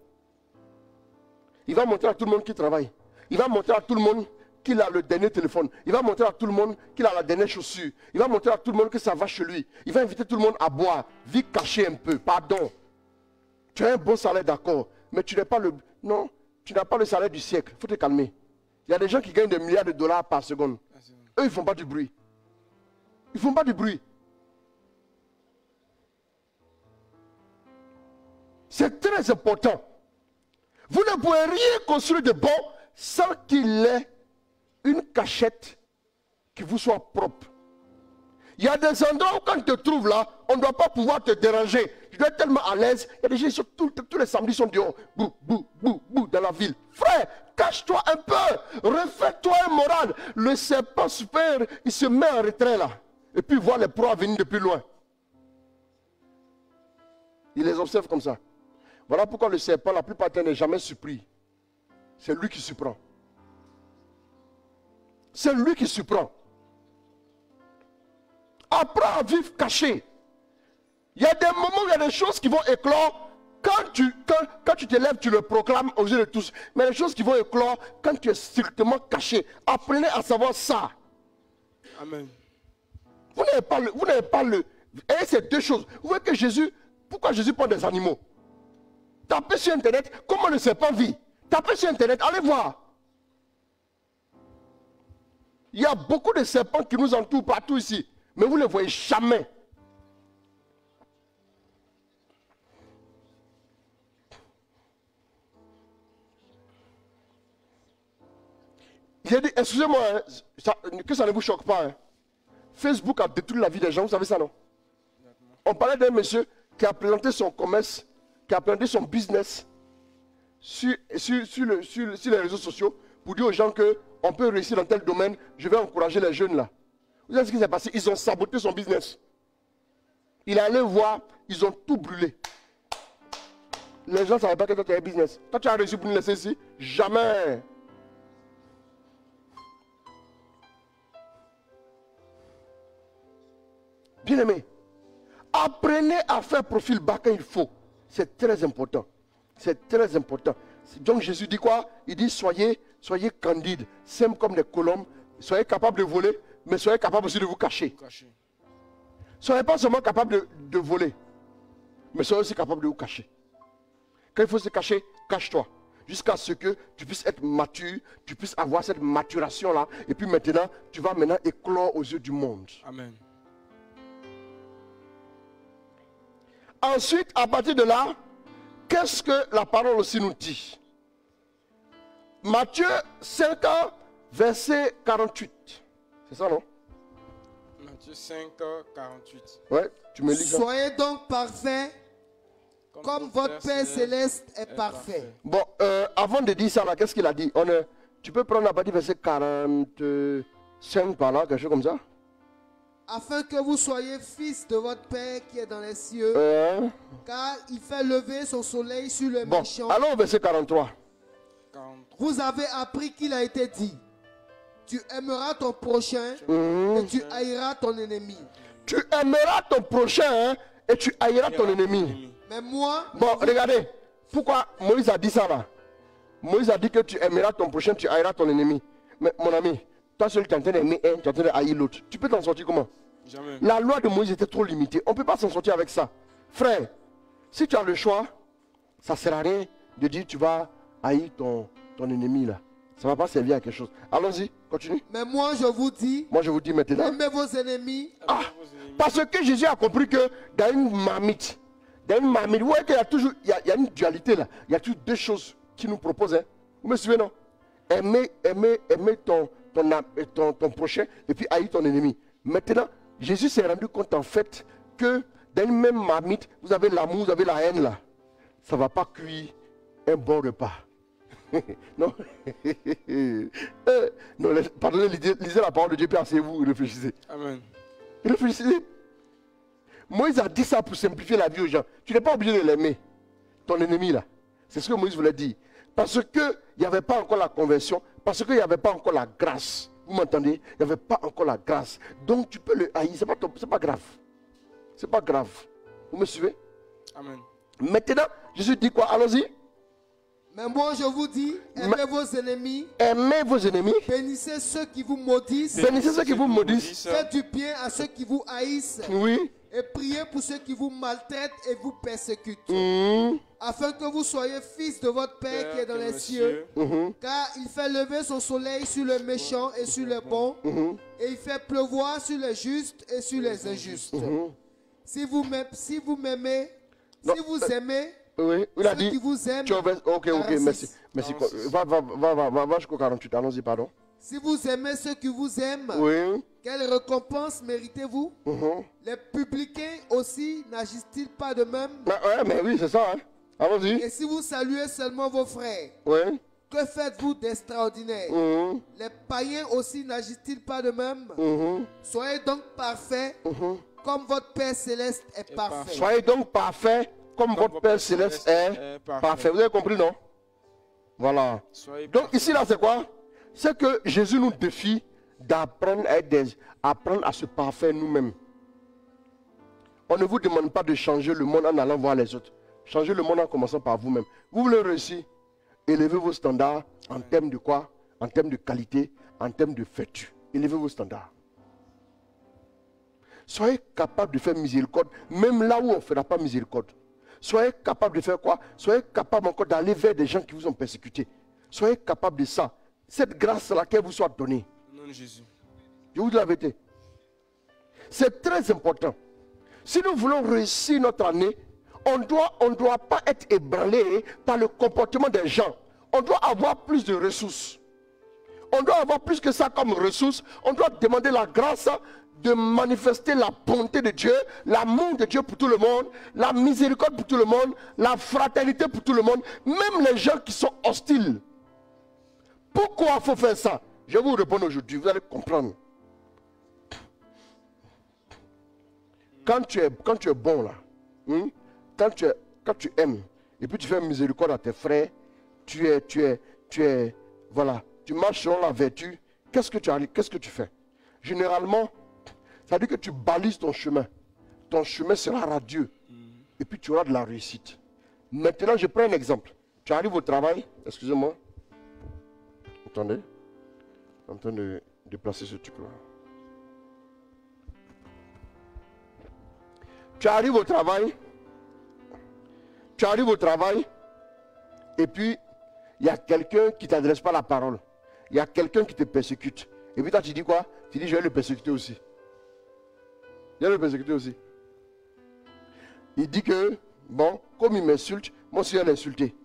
Il va montrer à tout le monde qui travaille. Il va montrer à tout le monde qu'il a le dernier téléphone. Il va montrer à tout le monde qu'il a la dernière chaussure. Il va montrer à tout le monde que ça va chez lui. Il va inviter tout le monde à boire. Vie cachée un peu. Pardon. Tu as un bon salaire, d'accord. Mais tu n'as pas le... Non, tu n'as pas le salaire du siècle. Il faut te calmer. Il y a des gens qui gagnent des milliards de dollars par seconde. Eux, ils ne font pas du bruit. Ils ne font pas du bruit. C'est très important. Vous ne pouvez rien construire de bon sans qu'il ait une cachette qui vous soit propre. Il y a des endroits où quand tu te trouves là, on ne doit pas pouvoir te déranger. Tu dois être tellement à l'aise. Il y a des gens qui sont tous les samedis sont dehors. Bou, bou, bou, bou, dans la ville. Frère, cache-toi un peu. Refais-toi un moral. Le serpent super, il se met en retrait là. Et puis il voit les proies venir depuis loin. Il les observe comme ça. Voilà pourquoi le serpent, la plupart du temps, n'est jamais surpris. C'est lui qui surprend. C'est lui qui surprend. Apprends à vivre caché. Il y a des moments où il y a des choses qui vont éclore. Quand tu te lèves, tu le proclames aux yeux de tous. Mais les choses qui vont éclore quand tu es strictement caché. Apprenez à savoir ça. Amen. Vous n'avez pas le... Et c'est deux choses. Vous voyez que Jésus... Pourquoi Jésus prend des animaux? Tapez sur Internet comment le serpent vit. Tapez sur Internet, allez voir. Il y a beaucoup de serpents qui nous entourent partout ici. Mais vous ne les voyez jamais. J'ai dit, excusez-moi, hein, que ça ne vous choque pas. Hein. Facebook a détruit la vie des gens, vous savez ça, non? On parlait d'un monsieur qui a présenté son commerce, qui a présenté son business sur les réseaux sociaux pour dire aux gens qu'on peut réussir dans tel domaine, je vais encourager les jeunes là. Vous savez ce qui s'est passé? Ils ont saboté son business. Il est allé voir, ils ont tout brûlé. Les gens ne savaient pas que toi tu as un business. Toi tu as réussi pour nous laisser ici? Jamais. Bien aimé, apprenez à faire profil bas quand il faut. C'est très important. C'est très important. Donc Jésus dit quoi? Il dit soyez candides, simples comme des colombes. Soyez capables de voler, mais soyez capables aussi de vous cacher. Soyez pas seulement capables de voler, mais soyez aussi capables de vous cacher. Quand il faut se cacher, cache-toi. Jusqu'à ce que tu puisses être mature, tu puisses avoir cette maturation-là. Et puis maintenant, tu vas maintenant éclore aux yeux du monde. Amen. Ensuite, à partir de là, qu'est-ce que la parole aussi nous dit? Matthieu 5, verset 48. C'est ça, non? Matthieu 5, 48. Ouais, tu me lis ça. Soyez donc parfaits, comme votre Père céleste est parfait. Bon, avant de dire ça, là, qu'est-ce qu'il a dit? Tu peux prendre la partie verset 45 par là, quelque chose comme ça? Afin que vous soyez fils de votre Père qui est dans les cieux, car il fait lever son soleil sur les méchants. Allons au verset 43. Vous avez appris qu'il a été dit, tu aimeras ton prochain et tu haïras ton ennemi. Tu aimeras ton prochain et tu haïras ton ennemi. Mais moi... Bon, regardez, pourquoi Moïse a dit ça là? Moïse a dit que tu aimeras ton prochain, tu haïras ton ennemi. Mais mon ami, toi seul tu es en train d'aimer un, tu es en train de haïr l'autre. Tu peux t'en sortir comment? Jamais. La loi de Moïse était trop limitée. On ne peut pas s'en sortir avec ça. Frère, si tu as le choix, ça ne sert à rien de dire tu vas haïr ton ennemi là. Ça ne va pas servir à quelque chose. Allons-y, continue. Mais moi je vous dis maintenant. Aimez vos ennemis. Ah, parce que Jésus a compris que dans une marmite, vous voyez qu'il y a toujours, il y a une dualité là. Il y a toujours deux choses qui nous proposent. Hein. Vous me suivez, non? Aimer ton prochain et puis haïr ton ennemi. Maintenant, Jésus s'est rendu compte en fait que dans une même marmite, vous avez l'amour, vous avez la haine là. Ça ne va pas cuire un bon repas. Non. Non, pardonnez, lisez la parole de Dieu, puis asseyez-vous, réfléchissez. Amen. Réfléchissez. Moïse a dit ça pour simplifier la vie aux gens. Tu n'es pas obligé de l'aimer, ton ennemi là. C'est ce que Moïse voulait dire. Parce qu'il n'y avait pas encore la conversion, parce qu'il n'y avait pas encore la grâce. Vous m'entendez? Il n'y avait pas encore la grâce. Donc tu peux le haïr, c'est pas grave. C'est pas grave. Vous me suivez? Amen. Maintenant, Jésus dit quoi? Allons-y. Mais moi je vous dis, aimez vos ennemis. Aimez vos ennemis. Bénissez ceux qui vous maudissent. Bénissez ceux qui vous maudissent. Faites du bien à ceux qui vous haïssent. Oui. Et priez pour ceux qui vous maltraitent et vous persécutent. Afin que vous soyez fils de votre Père qui est dans les cieux. Car il fait lever son soleil sur les méchants et sur les bons. Et il fait pleuvoir sur les justes et sur les injustes. Si vous m'aimez, si vous aimez, oui, il a ceux dit. qui vous aiment. Ok, merci. Merci. Va jusqu'au 48. Allons-y, pardon. Si vous aimez ceux qui vous aiment, Oui. quelle récompense méritez-vous? Les publicains aussi n'agissent-ils pas de même? Mais oui, c'est ça. Hein. Allons-y. Et si vous saluez seulement vos frères, Oui. que faites-vous d'extraordinaire? Les païens aussi n'agissent-ils pas de même? Soyez donc parfaits, comme votre Père céleste est parfait. Soyez donc parfaits, comme votre Père céleste est parfait. Vous avez compris, non? Voilà. Donc ici, là, c'est quoi? C'est que Jésus nous défie d'apprendre à se parfaire nous-mêmes. On ne vous demande pas de changer le monde en allant voir les autres. Changez le monde en commençant par vous-même. Vous voulez réussir? Élevez vos standards en termes de quoi? En termes de qualité, en termes de vertu. Élevez vos standards. Soyez capable de faire miséricorde, même là où on ne fera pas miséricorde. Soyez capable de faire quoi? Soyez capable encore d'aller vers des gens qui vous ont persécuté. Soyez capable de ça. Cette grâce-là qu'elle vous soit donnée. Nom de Jésus. Je vous dis la vérité. C'est très important. Si nous voulons réussir notre année, on ne doit pas être ébranlé par le comportement des gens. On doit avoir plus de ressources. On doit avoir plus que ça comme ressources. On doit demander la grâce de manifester la bonté de Dieu, l'amour de Dieu pour tout le monde, la miséricorde pour tout le monde, la fraternité pour tout le monde, même les gens qui sont hostiles. Pourquoi il faut faire ça? Je vais vous répondre aujourd'hui, vous allez comprendre. Quand tu es bon là, quand tu aimes, et puis tu fais miséricorde à tes frères, voilà, tu marches selon la vertu, qu'est-ce que tu fais? Généralement, ça veut dire que tu balises ton chemin. Ton chemin sera radieux. Et puis tu auras de la réussite. Maintenant, je prends un exemple. Tu arrives au travail, excusez-moi. Attendez. Je suis en train de déplacer ce truc-là. Tu arrives au travail. Et puis, il y a quelqu'un qui ne t'adresse pas la parole. Il y a quelqu'un qui te persécute. Et puis toi, tu dis quoi? Tu dis, je vais le persécuter aussi. Il dit que, bon, comme il m'insulte, moi aussi je vais l'insulter.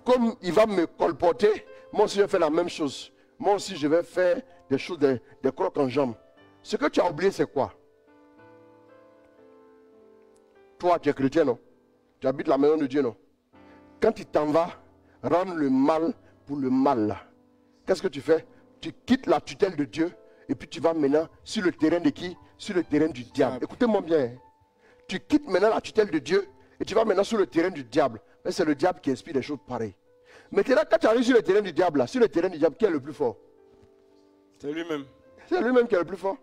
Comme il va me colporter, moi aussi je vais faire la même chose. Moi aussi je vais faire des choses, des crocs en jambes. Ce que tu as oublié, c'est quoi? Toi, tu es chrétien, non? Tu habites la maison de Dieu, non? Quand tu t'en vas rendre le mal pour le mal, là, qu'est-ce que tu fais? Tu quittes la tutelle de Dieu et puis tu vas maintenant sur le terrain de qui? Sur le terrain du diable. Écoutez-moi bien. Tu quittes maintenant la tutelle de Dieu et tu vas maintenant sur le terrain du diable. Mais c'est le diable qui inspire des choses pareilles. Maintenant, quand tu arrives sur le terrain du diable, là, sur le terrain du diable, qui est le plus fort? C'est lui-même. C'est lui-même qui est le plus fort.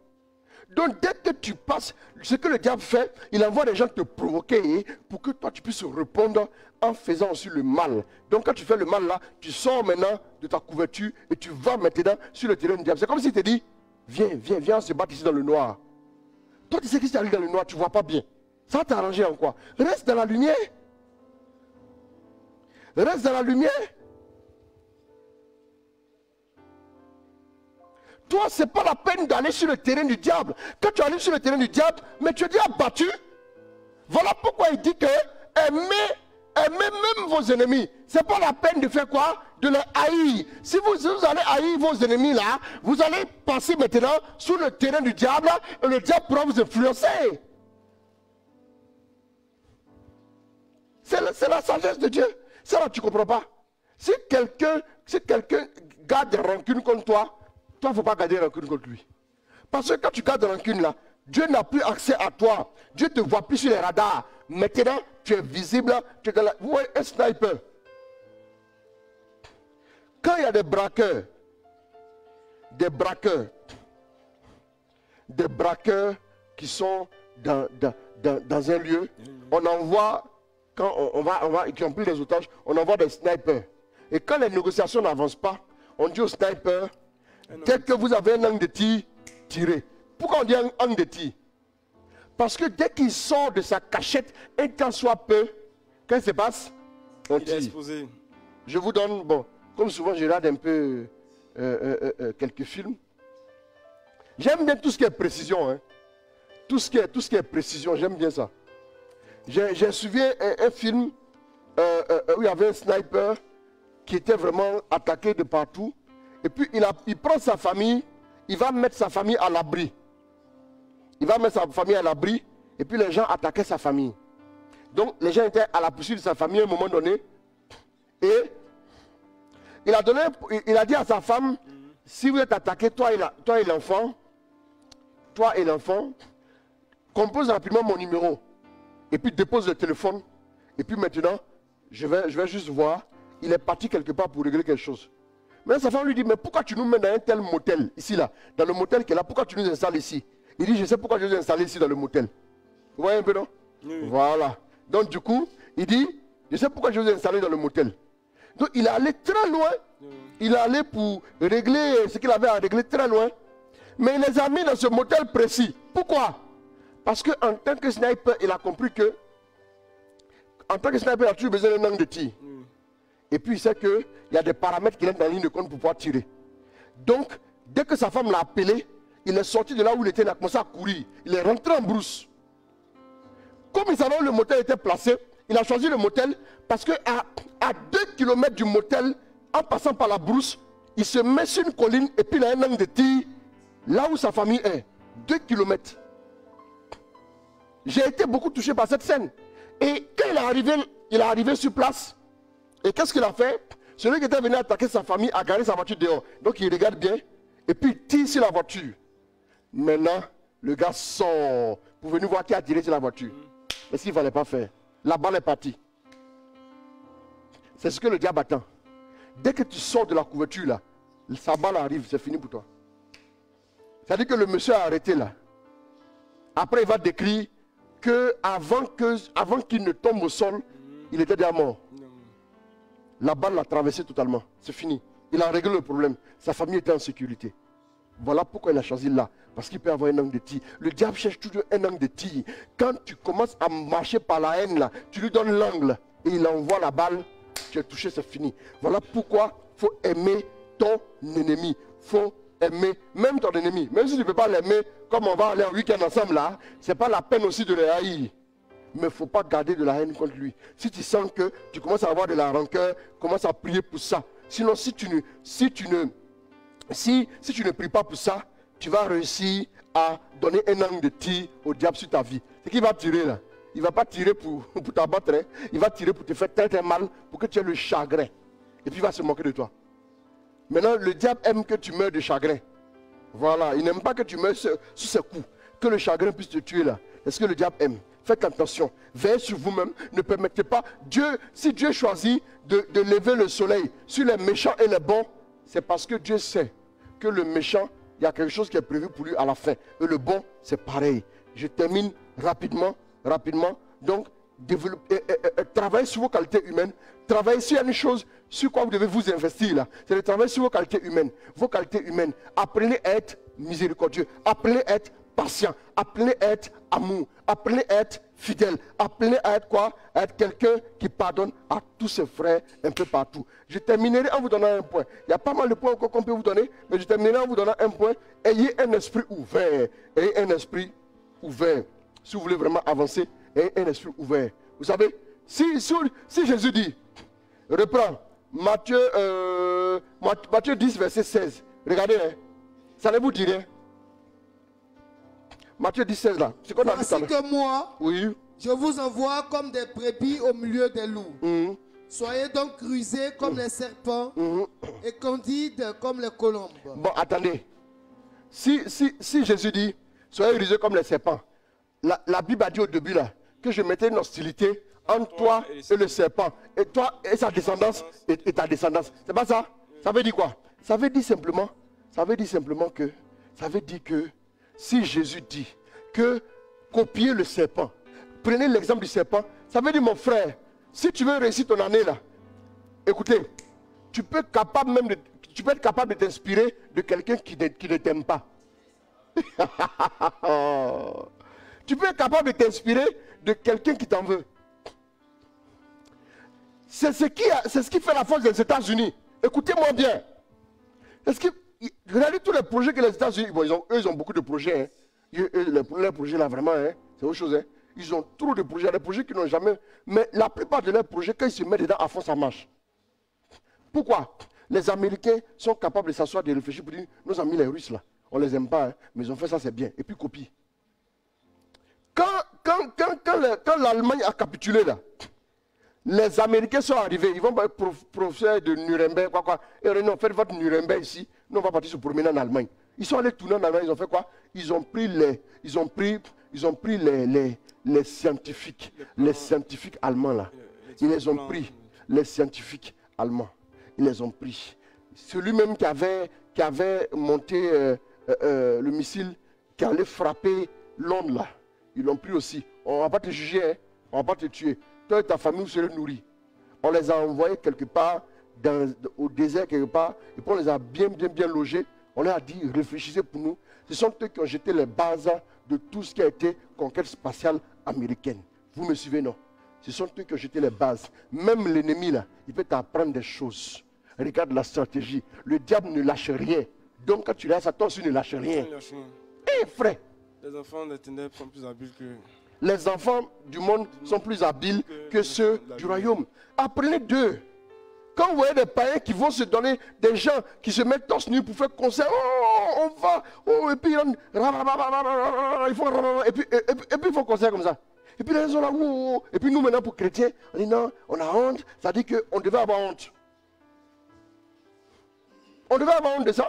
Donc, dès que tu passes, ce que le diable fait, il envoie des gens te provoquer pour que toi, tu puisses répondre en faisant aussi le mal. Donc, quand tu fais le mal là, tu sors maintenant de ta couverture et tu vas maintenant sur le terrain du diable. C'est comme s'il te dit, viens, on se bat ici dans le noir. Toi, tu sais que si tu arrives dans le noir, tu ne vois pas bien. Ça va t'arranger en quoi? Reste dans la lumière. Reste dans la lumière. Toi, ce n'est pas la peine d'aller sur le terrain du diable. Quand tu arrives sur le terrain du diable, mais tu es déjà battu. Voilà pourquoi il dit que aimez même vos ennemis. Ce n'est pas la peine de faire quoi? De les haïr. Si vous allez haïr vos ennemis là, vous allez passer maintenant sur le terrain du diable et le diable pourra vous influencer. C'est la sagesse de Dieu. Ça là, tu ne comprends pas. Si quelqu'un garde rancune contre toi, il ne faut pas garder rancune contre lui. Parce que quand tu gardes rancune là, Dieu n'a plus accès à toi. Dieu ne te voit plus sur les radars. Maintenant, tu es visible. Tu es dans la... Vous voyez un sniper. Quand il y a des braqueurs qui sont dans un lieu, on envoie quand qui ont pris les otages, on envoie des snipers. Et quand les négociations n'avancent pas, on dit aux snipers, dès que vous avez un angle de tir, tirez. Pourquoi on dit un angle de tir? Parce que dès qu'il sort de sa cachette, un temps soit peu, qu'est-ce qui se passe? On tire. Je vous donne, bon, comme souvent je regarde un peu quelques films. J'aime bien tout ce qui est précision. Hein. Tout ce qui est précision, j'aime bien ça. J'ai suivi un film où il y avait un sniper qui était vraiment attaqué de partout. Et puis il prend sa famille, il va mettre sa famille à l'abri. Il va mettre sa famille à l'abri et puis les gens attaquaient sa famille. Donc les gens étaient à la poursuite de sa famille à un moment donné. Et il a dit à sa femme, si vous êtes attaqué, toi et l'enfant, compose rapidement mon numéro. Et puis dépose le téléphone. Et puis maintenant, je vais juste voir. Il est parti quelque part pour régler quelque chose. Mais sa femme lui dit, mais pourquoi tu nous mets dans un tel motel, ici là, dans le motel qui est là, pourquoi tu nous installes ici? Il dit, je sais pourquoi je vous ai installé ici dans le motel. Vous voyez un peu, non? Oui. Voilà. Donc du coup, il dit, je sais pourquoi je vous ai installé dans le motel. Donc il est allé très loin. Il est allé pour régler ce qu'il avait à régler très loin. Mais il les a mis dans ce motel précis. Pourquoi? Parce qu'en tant que sniper, il a compris que, en tant que sniper, il a toujours besoin d'un angle de tir. Et puis il sait qu'il y a des paramètres qu'il est dans la ligne de compte pour pouvoir tirer. Donc, dès que sa femme l'a appelé, il est sorti de là où il était, il a commencé à courir. Il est rentré en brousse. Comme il savait où le motel était placé, il a choisi le motel parce qu'à 2 km du motel, en passant par la brousse, il se met sur une colline et puis il a un angle de tir là où sa famille est. 2 km. J'ai été beaucoup touché par cette scène. Et quand il est arrivé sur place, et qu'est-ce qu'il a fait? Celui qui était venu attaquer sa famille a garé sa voiture dehors. Donc il regarde bien et puis il tire sur la voiture. Maintenant, le gars sort pour venir voir qui a tiré sur la voiture. Mais ce qu'il ne fallait pas faire. La balle est partie. C'est ce que le diable attend. Dès que tu sors de la couverture là, sa balle arrive, c'est fini pour toi. C'est-à-dire que le monsieur a arrêté là. Après, il va décrire qu'avant qu'il ne tombe au sol, il était déjà mort. La balle l'a traversé totalement. C'est fini. Il a réglé le problème. Sa famille était en sécurité. Voilà pourquoi il a choisi là. Parce qu'il peut avoir un angle de tir. Le diable cherche toujours un angle de tir. Quand tu commences à marcher par la haine là, tu lui donnes l'angle et il envoie la balle. Tu es touché, c'est fini. Voilà pourquoi il faut aimer ton ennemi. Il faut aimer même ton ennemi. Même si tu ne peux pas l'aimer, comme on va aller en week-end ensemble là, ce n'est pas la peine aussi de le haïr. Mais il ne faut pas garder de la haine contre lui. Si tu sens que tu commences à avoir de la rancœur, commence à prier pour ça. Sinon, si tu ne pries pas pour ça, tu vas réussir à donner un angle de tir au diable sur ta vie. C'est qu'il va tirer là. Il ne va pas tirer pour t'abattre. Hein. Il va tirer pour te faire très très mal, pour que tu aies le chagrin. Et puis il va se moquer de toi. Maintenant, le diable aime que tu meurs de chagrin. Voilà. Il n'aime pas que tu meurs sous ses coups. Que le chagrin puisse te tuer là. C'est ce que le diable aime. Faites attention. Veillez sur vous-même. Ne permettez pas. Si Dieu choisit de lever le soleil sur les méchants et les bons, c'est parce que Dieu sait que le méchant, il y a quelque chose qui est prévu pour lui à la fin. Et le bon, c'est pareil. Je termine rapidement. Donc, travaillez sur vos qualités humaines. Travaillez sur une chose sur quoi vous devez vous investir là. C'est de travailler sur vos qualités humaines. Vos qualités humaines. Apprenez à être miséricordieux. Apprenez à être patient. Apprenez à être amour. Apprenez à être fidèle. Apprenez à être quoi? À être quelqu'un qui pardonne à tous ses frères un peu partout. Je terminerai en vous donnant un point. Il y a pas mal de points encore qu'on peut vous donner, mais je terminerai en vous donnant un point. Ayez un esprit ouvert. Ayez un esprit ouvert. Si vous voulez vraiment avancer, ayez un esprit ouvert. Vous savez, si Jésus dit, reprends, Matthieu 10, verset 16. Regardez, hein, ça ne vous dit rien. Matthieu 10, 16 là. C'est quoi dans Voici que moi, oui, je vous envoie comme des brebis au milieu des loups. Soyez donc rusés comme les serpents et candides comme les colombes. Bon, attendez. Si Jésus dit, soyez rusés comme les serpents, la Bible a dit au début là, que je mettais une hostilité entre toi et le serpent, et toi et sa descendance et ta descendance. C'est pas ça? Ça veut dire quoi? Ça veut dire simplement que si Jésus dit que copier le serpent, prenez l'exemple du serpent, ça veut dire mon frère, Si tu veux réussir ton année là, écoutez, tu peux être capable de t'inspirer de quelqu'un qui ne t'aime pas. Tu peux être capable de t'inspirer de quelqu'un qui t'en veut. C'est ce qui fait la force des États-Unis. Écoutez-moi bien. Regardez tous les projets que les États-Unis, bon, ils ont beaucoup de projets. Hein. Les projets là, vraiment, hein, c'est autre chose. Hein. Ils ont trop de projets, des projets qui n'ont jamais. Mais la plupart de leurs projets, quand ils se mettent dedans à fond, ça marche. Pourquoi? Les Américains sont capables de s'asseoir, de réfléchir pour dire, nos amis les Russes là, on ne les aime pas, hein, mais ils ont fait ça, c'est bien. Et puis copie. Quand l'Allemagne a capitulé là, les Américains sont arrivés, ils vont pas être professeurs de Nuremberg, quoi. Et non, faites votre Nuremberg ici, nous on va partir se promener en Allemagne. Ils sont allés tourner en Allemagne, ils ont fait quoi? Ils ont pris les scientifiques, allemands là. Ils les ont pris, les scientifiques allemands. Ils les ont pris. Celui même qui avait monté le missile qui allait frapper Londres là, ils l'ont pris aussi. On ne va pas te juger, hein? On ne va pas te tuer. Toi et ta famille, vous serez nourris. On les a envoyés quelque part, au désert quelque part, et puis on les a bien logés. On leur a dit, réfléchissez pour nous. Ce sont eux qui ont jeté les bases de tout ce qui a été conquête spatiale américaine. Vous me suivez, non? Ce sont eux qui ont jeté les bases. Même l'ennemi, là, il peut t'apprendre des choses. Regarde la stratégie. Le diable ne lâche rien. Donc quand tu lâches ça, toi aussi ne lâche rien. Eh frère! Les enfants des ténèbres sont plus habiles que... Les enfants du monde sont plus habiles que ceux du royaume. Apprenez d'eux. Quand vous voyez des païens qui vont se donner, des gens qui se mettent torse nu pour faire concert, oh, on va, oh, et puis ils font concert comme ça. Et puis les gens là, oh, et puis nous maintenant pour chrétiens, on dit non, on a honte, ça dit qu'on devait avoir honte. On devait avoir honte de ça.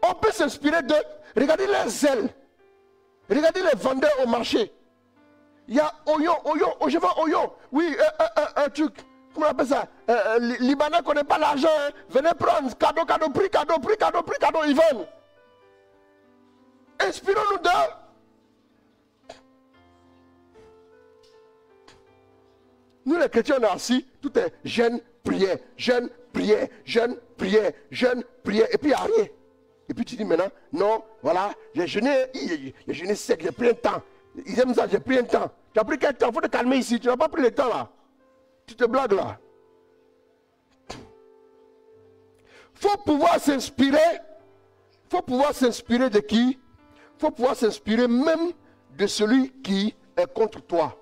On peut s'inspirer d'eux. Regardez les zèles. Regardez les vendeurs au marché. Il y a Oyo, je vends Oyo. Oui, un truc. Comment on appelle ça? Libanais ne connaît pas l'argent. Hein. Venez prendre. Cadeau, prix, cadeau. Ils vendent. Inspirons-nous d'eux. Nous les chrétiens, on est assis. Tout est jeûne, prière. Jeûne, prière. Jeûne, prière. Jeûne, prière. Et puis il n'y a rien. Et puis tu dis maintenant, non, voilà, j'ai jeûné sec, j'ai pris un temps. Ils aiment ça, j'ai pris un temps. Tu as pris quel temps? Il faut te calmer ici, tu n'as pas pris le temps là. Tu te blagues là. Il faut pouvoir s'inspirer. Il faut pouvoir s'inspirer de qui? Il faut pouvoir s'inspirer même de celui qui est contre toi.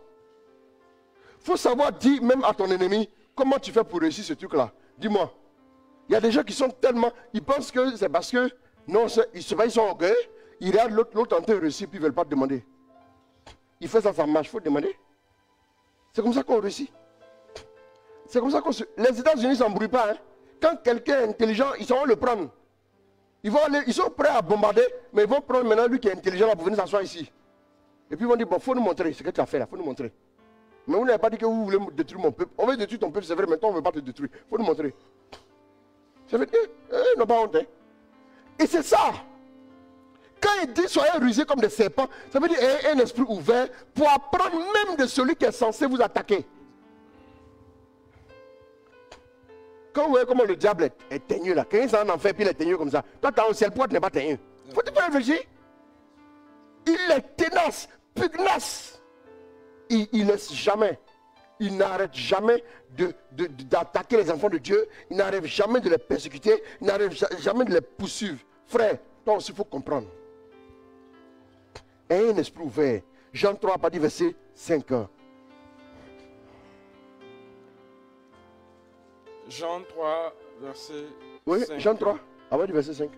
Il faut savoir dire même à ton ennemi, comment tu fais pour réussir ce truc là. Dis-moi. Il y a des gens qui sont tellement, ils pensent que c'est parce que, non, ils sont orgueilleux, ils regardent l'autre en train de réussir, puis ils ne veulent pas te demander. Il fait ça, ça marche, il faut demander. C'est comme ça qu'on réussit. C'est comme ça qu'on se... Les États-Unis ne s'embrouillent pas. Hein. Quand quelqu'un est intelligent, ils sauront le prendre. Ils sont prêts à bombarder, mais ils vont prendre maintenant lui qui est intelligent là pour venir s'asseoir ici. Et puis ils vont dire, bon, il faut nous montrer ce que tu as fait là, il faut nous montrer. Mais vous n'avez pas dit que vous voulez détruire mon peuple. On veut détruire ton peuple, c'est vrai, maintenant on ne veut pas te détruire. Il faut nous montrer. Ça veut dire, ils n'ont pas honte. Hein? Et c'est ça. Quand il dit soyez rusés comme des serpents, ça veut dire ayez un esprit ouvert pour apprendre même de celui qui est censé vous attaquer. Quand vous voyez comment le diable est teigneux là, quand il s'en en fait, puis il est teigneux comme ça, toi, tu as un ciel poids, tu n'es pas teigneux. Faut te faire réfléchir. Il est tenace, pugnace. Il ne laisse jamais. Il n'arrête jamais d'attaquer les enfants de Dieu. Il n'arrête jamais de les persécuter. Il n'arrête jamais de les poursuivre. Frère, toi aussi, il faut comprendre. Ayez un esprit ouvert. Jean 3, pas dit verset 5. Jean 3, verset 5. Oui, Jean 3, avant du verset 5.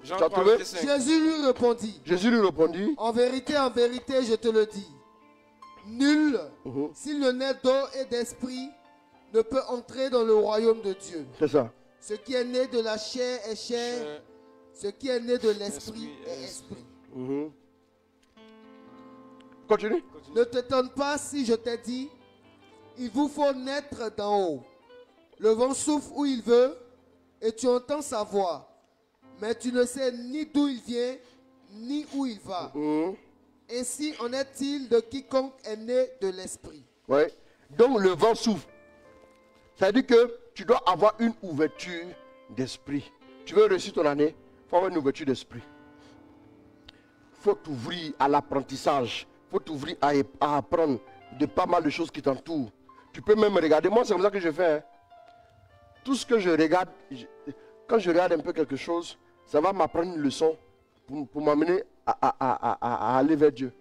Jean 3, verset 5. Jésus lui répondit. En vérité, je te le dis. Nul, s'il ne naît d'eau et d'esprit, ne peut entrer dans le royaume de Dieu. C'est ça. Ce qui est né de la chair est chair. Ce qui est né de l'esprit est esprit. Continue. Ne t'étonne pas si je t'ai dit, il vous faut naître d'en haut. Le vent souffle où il veut et tu entends sa voix, Mais tu ne sais ni d'où il vient, ni où il va. Ainsi en est-il de quiconque est né de l'esprit. Oui. Donc le vent souffle. Ça veut dire que tu dois avoir une ouverture d'esprit. Tu veux réussir ton année, il faut avoir une ouverture d'esprit. Il faut t'ouvrir à l'apprentissage. Il faut t'ouvrir à apprendre de pas mal de choses qui t'entourent. Tu peux même regarder. Moi, c'est comme ça que je fais. Hein. Tout ce que je regarde, quand je regarde un peu quelque chose, ça va m'apprendre une leçon pour m'amener à aller vers Dieu.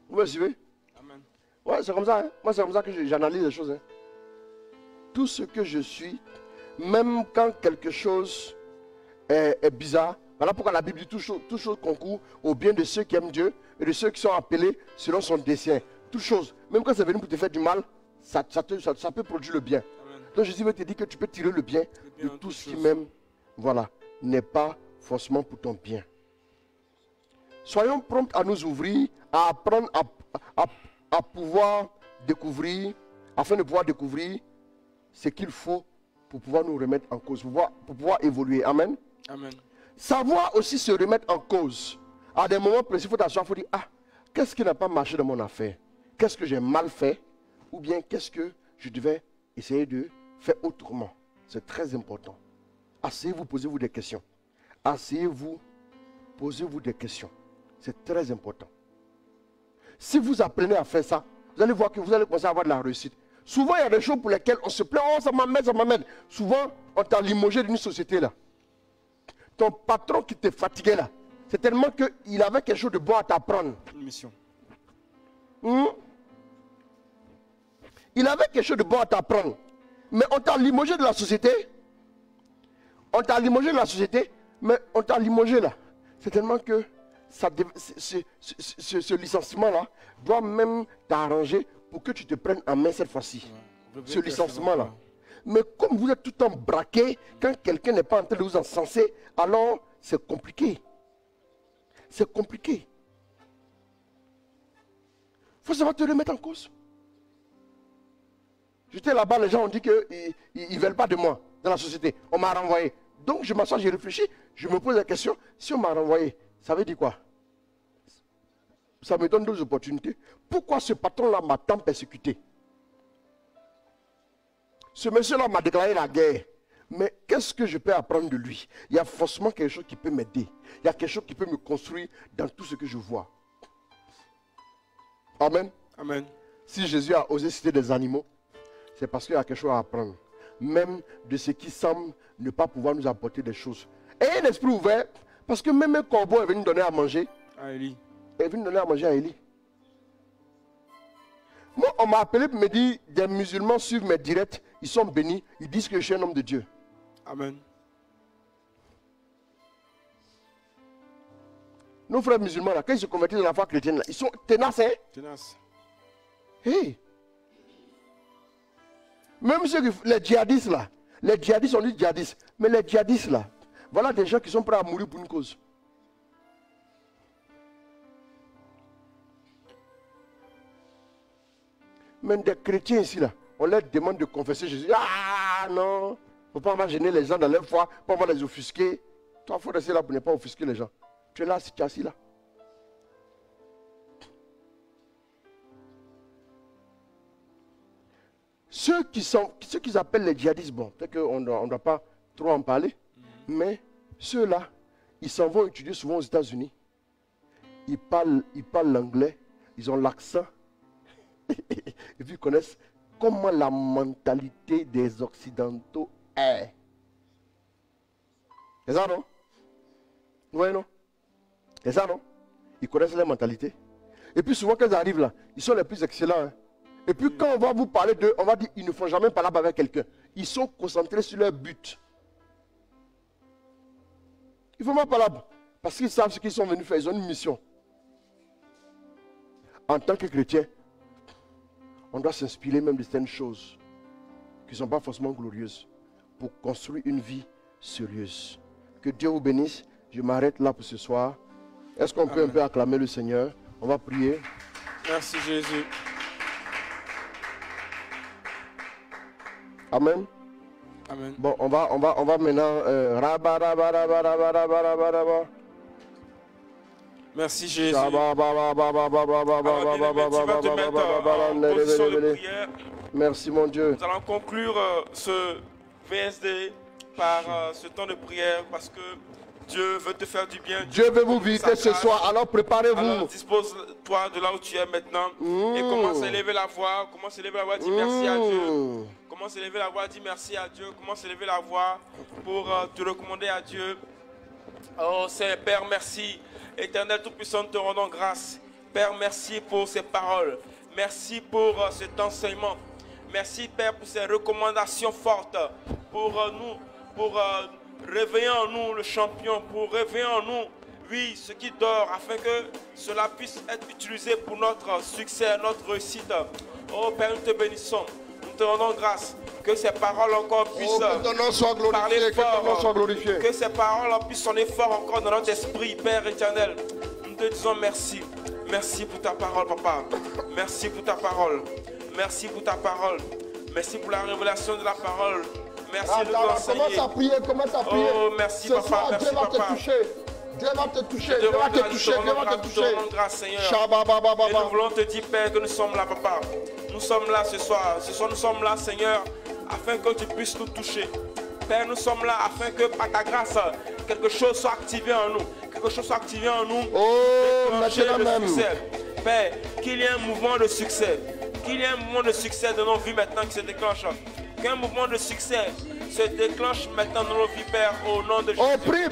Vous me suivez? Amen. Ouais, c'est comme ça. Hein. Moi, c'est comme ça que j'analyse les choses. Hein. Tout ce que je suis, même quand quelque chose est bizarre, voilà pourquoi la Bible dit toute chose concourt au bien de ceux qui aiment Dieu et de ceux qui sont appelés selon son dessein. Toute chose, même quand c'est venu pour te faire du mal, ça peut produire le bien. Amen. Donc Jésus veut te dire que tu peux tirer le bien de tout ce qui même, voilà, n'est pas forcément pour ton bien. Soyons prompts à nous ouvrir, à apprendre à pouvoir découvrir, afin de pouvoir découvrir ce qu'il faut pour pouvoir nous remettre en cause, pour pouvoir évoluer. Amen. Amen. Savoir aussi se remettre en cause. À des moments précis, il faut t'asseoir, il faut dire, ah, qu'est-ce qui n'a pas marché dans mon affaire? Qu'est-ce que j'ai mal fait? Ou bien qu'est-ce que je devais essayer de faire autrement? C'est très important. Asseyez-vous, posez-vous des questions. Asseyez-vous, posez-vous des questions. C'est très important. Si vous apprenez à faire ça, vous allez voir que vous allez commencer à avoir de la réussite. Souvent, il y a des choses pour lesquelles on se plaint. Oh, ça m'amène, ça m'amène. Souvent, on t'a limogé d'une société là. Ton patron qui te fatiguait là, c'est tellement qu'il avait quelque chose de bon à t'apprendre. Une mission. Il avait quelque chose de bon à t'apprendre. Mais on t'a limogé de la société. On t'a limogé de la société, mais on t'a limogé là. C'est tellement que ce licenciement-là doit même t'arranger pour que tu te prennes en main cette fois-ci. Ouais, ce licenciement-là. Mais comme vous êtes tout le temps braqué, quand quelqu'un n'est pas en train de vous encenser, alors c'est compliqué. C'est compliqué. Il faut savoir te remettre en cause. J'étais là-bas, les gens ont dit qu'ils ne veulent pas de moi dans la société. On m'a renvoyé. Donc je m'assois, j'ai réfléchi, je me pose la question, si on m'a renvoyé, ça veut dire quoi? Ça me donne deux opportunités. Pourquoi ce patron-là m'a tant persécuté? Ce monsieur-là m'a déclaré la guerre. Mais qu'est-ce que je peux apprendre de lui? Il y a forcément quelque chose qui peut m'aider. Il y a quelque chose qui peut me construire dans tout ce que je vois. Amen. Amen. Si Jésus a osé citer des animaux, c'est parce qu'il y a quelque chose à apprendre. Même de ce qui semble ne pas pouvoir nous apporter des choses. Ayez un esprit ouvert, parce que même un corbeau est venu donner à manger. À Élie. Est venu donner à manger à Élie. Moi, on m'a appelé pour me dire, des musulmans suivent mes directs, ils sont bénis, ils disent que je suis un homme de Dieu. Amen. Nos frères musulmans, là, quand ils se convertissent dans la foi chrétienne, là, ils sont tenaces. Hein? Tenaces. Hey. Même les djihadistes, là, les djihadistes, on dit djihadistes, mais les djihadistes, là, voilà des gens qui sont prêts à mourir pour une cause. Même des chrétiens ici, là, on leur demande de confesser Jésus. Ah non, il ne faut pas gêner les gens dans leur foi, il ne faut pas les offusquer. Toi, il faut rester là pour ne pas offusquer les gens. Tu es là, si tu es assis là. Ceux qui appellent les djihadistes, bon, peut-être qu'on ne doit pas trop en parler, mais ceux-là, ils s'en vont étudier souvent aux États-Unis. Ils parlent l'anglais, ils ont l'accent. Et puis ils connaissent comment la mentalité des Occidentaux est. C'est ça, non? Oui, non? C'est ça, non? Ils connaissent leur mentalité. Et puis souvent quand ils arrivent là, ils sont les plus excellents. Hein? Et puis quand on va vous parler d'eux, on va dire ils ne font jamais parler avec quelqu'un. Ils sont concentrés sur leur but. Ils ne font pas parler parce qu'ils savent ce qu'ils sont venus faire. Ils ont une mission. En tant que chrétien, on doit s'inspirer même de certaines choses qui ne sont pas forcément glorieuses pour construire une vie sérieuse. Que Dieu vous bénisse. Je m'arrête là pour ce soir. Est-ce qu'on peut un peu acclamer le Seigneur? On va prier. Merci Jésus. Amen. Amen. Bon, on va maintenant. Merci Jésus. Alors, bien-aimé, tu vas te mettre en position de prière. Merci mon Dieu. Nous allons conclure ce VSD par ce temps de prière parce que Dieu veut te faire du bien. Dieu veut vous visiter ce soir. Alors préparez-vous. Alors dispose-toi de là où tu es maintenant et commence à élever la voix. Commence à élever la voix, dis merci à Dieu. Commence à élever la voix, dis merci à Dieu. Commence à élever la voix pour te recommander à Dieu. Oh Seigneur, Père, merci. Éternel Tout-Puissant, te rendons grâce. Père, merci pour ces paroles. Merci pour cet enseignement. Merci, Père, pour ces recommandations fortes pour nous, pour réveiller en nous le champion, pour réveiller en nous, oui, ce qui dort, afin que cela puisse être utilisé pour notre succès, notre réussite. Oh Père, nous te bénissons. Nous te rendons grâce. Que ces paroles encore puissent parler fort. Que ces paroles puissent sonner fort encore dans notre esprit, Père éternel. Nous te disons merci. Merci pour ta parole, Papa. Merci pour ta parole. Merci pour ta parole. Merci pour la révélation de la parole. Merci de nous enseigner. Commence à prier, commence à prier. Oh, merci, ce Papa. soir, Merci, Dieu va Papa. te toucher. Dieu va te toucher. Dieu va te toucher. Dieu va te toucher. Grâce, Seigneur. Et nous voulons te dire, Père, que nous sommes là, Papa. Nous sommes là ce soir. Ce soir, nous sommes là, Seigneur, afin que tu puisses nous toucher. Père, nous sommes là afin que par ta grâce, quelque chose soit activé en nous. Quelque chose soit activé en nous. Oh, maintenant même. Père, qu'il y ait un mouvement de succès. Qu'il y ait un mouvement de succès de nos vies maintenant qui se déclenche. Qu'un mouvement de succès se déclenche maintenant dans nos vies, Père, au nom de Jésus. Oh, prie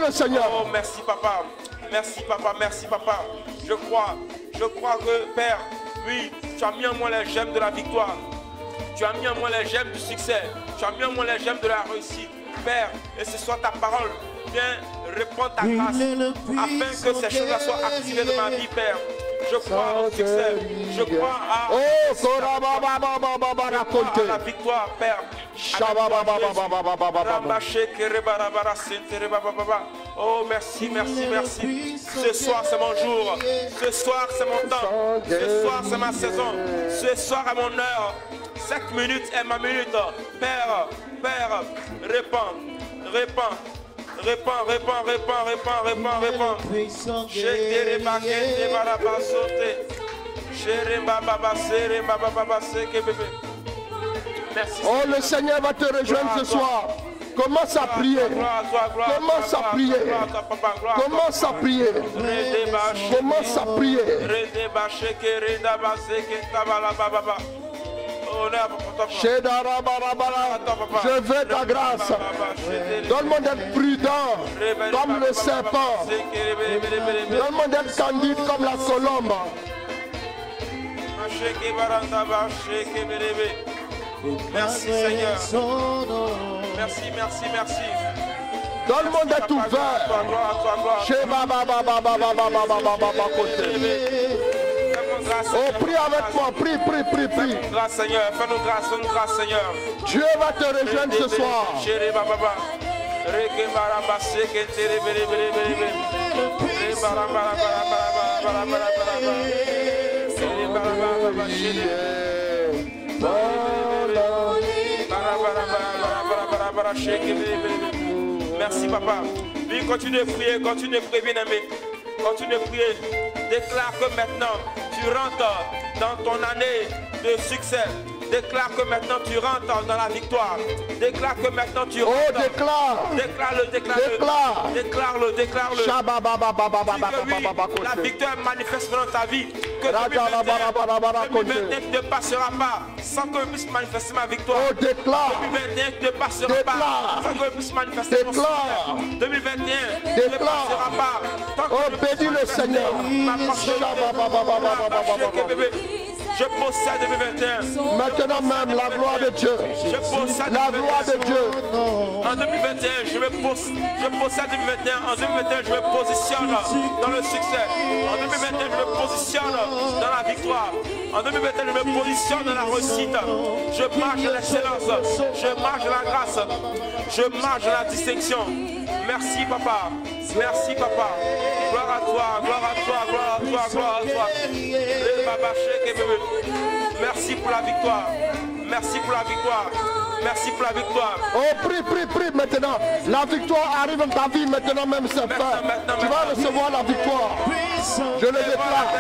le Seigneur. Oh, merci, Papa. Merci, Papa. Merci, Papa. Je crois que, Père, oui, tu as mis en moi les gemmes de la victoire. Tu as mis en moi les gemmes du succès. Tu as mis en moi les gemmes de la réussite. Père, et ce soit ta parole. Viens répandre ta grâce afin que ces choses-là soient activées de ma vie, Père. Je crois au succès. Je crois à la victoire, Père. Oh, merci, merci, merci. Ce soir, c'est mon jour. Ce soir, c'est mon temps. Ce soir, c'est ma saison. Ce soir, est mon heure. 5 minutes est ma minute. Père, Père, répands. Répands. Merci. Oh, le Seigneur va te rejoindre ce soir. Commence à prier. Commence à prier. Commence à prier. Commence à prier. Je veux ta grâce. Donne-moi d'être prudent comme le serpent. Donne-moi d'être candide comme la colombe. Merci Seigneur. Merci. Donne-moi d'être ouvert. Oh, prie avec moi, prie. Fais-nous grâce, Seigneur. Fais-nous grâce, Seigneur. Dieu va te rejoindre ce soir. Merci, Papa. Oui, continue de prier, bien-aimé. Continue de prier. Déclare que maintenant, tu rentres dans ton année de succès. Déclare que maintenant tu rentres dans la victoire. Déclare que maintenant tu rentres. Oh, déclare-le. Déclare-le. La victoire manifeste dans ta vie. Que 2021 ne passera pas sans que je puisse manifester ma victoire. Oh, déclare. 2021 ne passera pas sans que je puisse manifester mon succès. 2021 ne passera pas tant que oh, bénis le Seigneur. Je possède 2021. Maintenant même la gloire de Dieu. Je possède la gloire de Dieu. En 2021, je possède 2021. En 2021, je me positionne dans le succès. En 2021, je me positionne dans la victoire. En 2021, je me positionne dans la réussite. Je marche dans l'excellence. Je marche dans la grâce. Je marche dans la distinction. Merci, Papa. Merci, Papa. Gloire à toi. Merci pour la victoire. Merci pour la victoire. Oh, prie maintenant. La victoire arrive dans ta vie maintenant même, c'est fait. Tu vas recevoir la victoire. Je le déclare.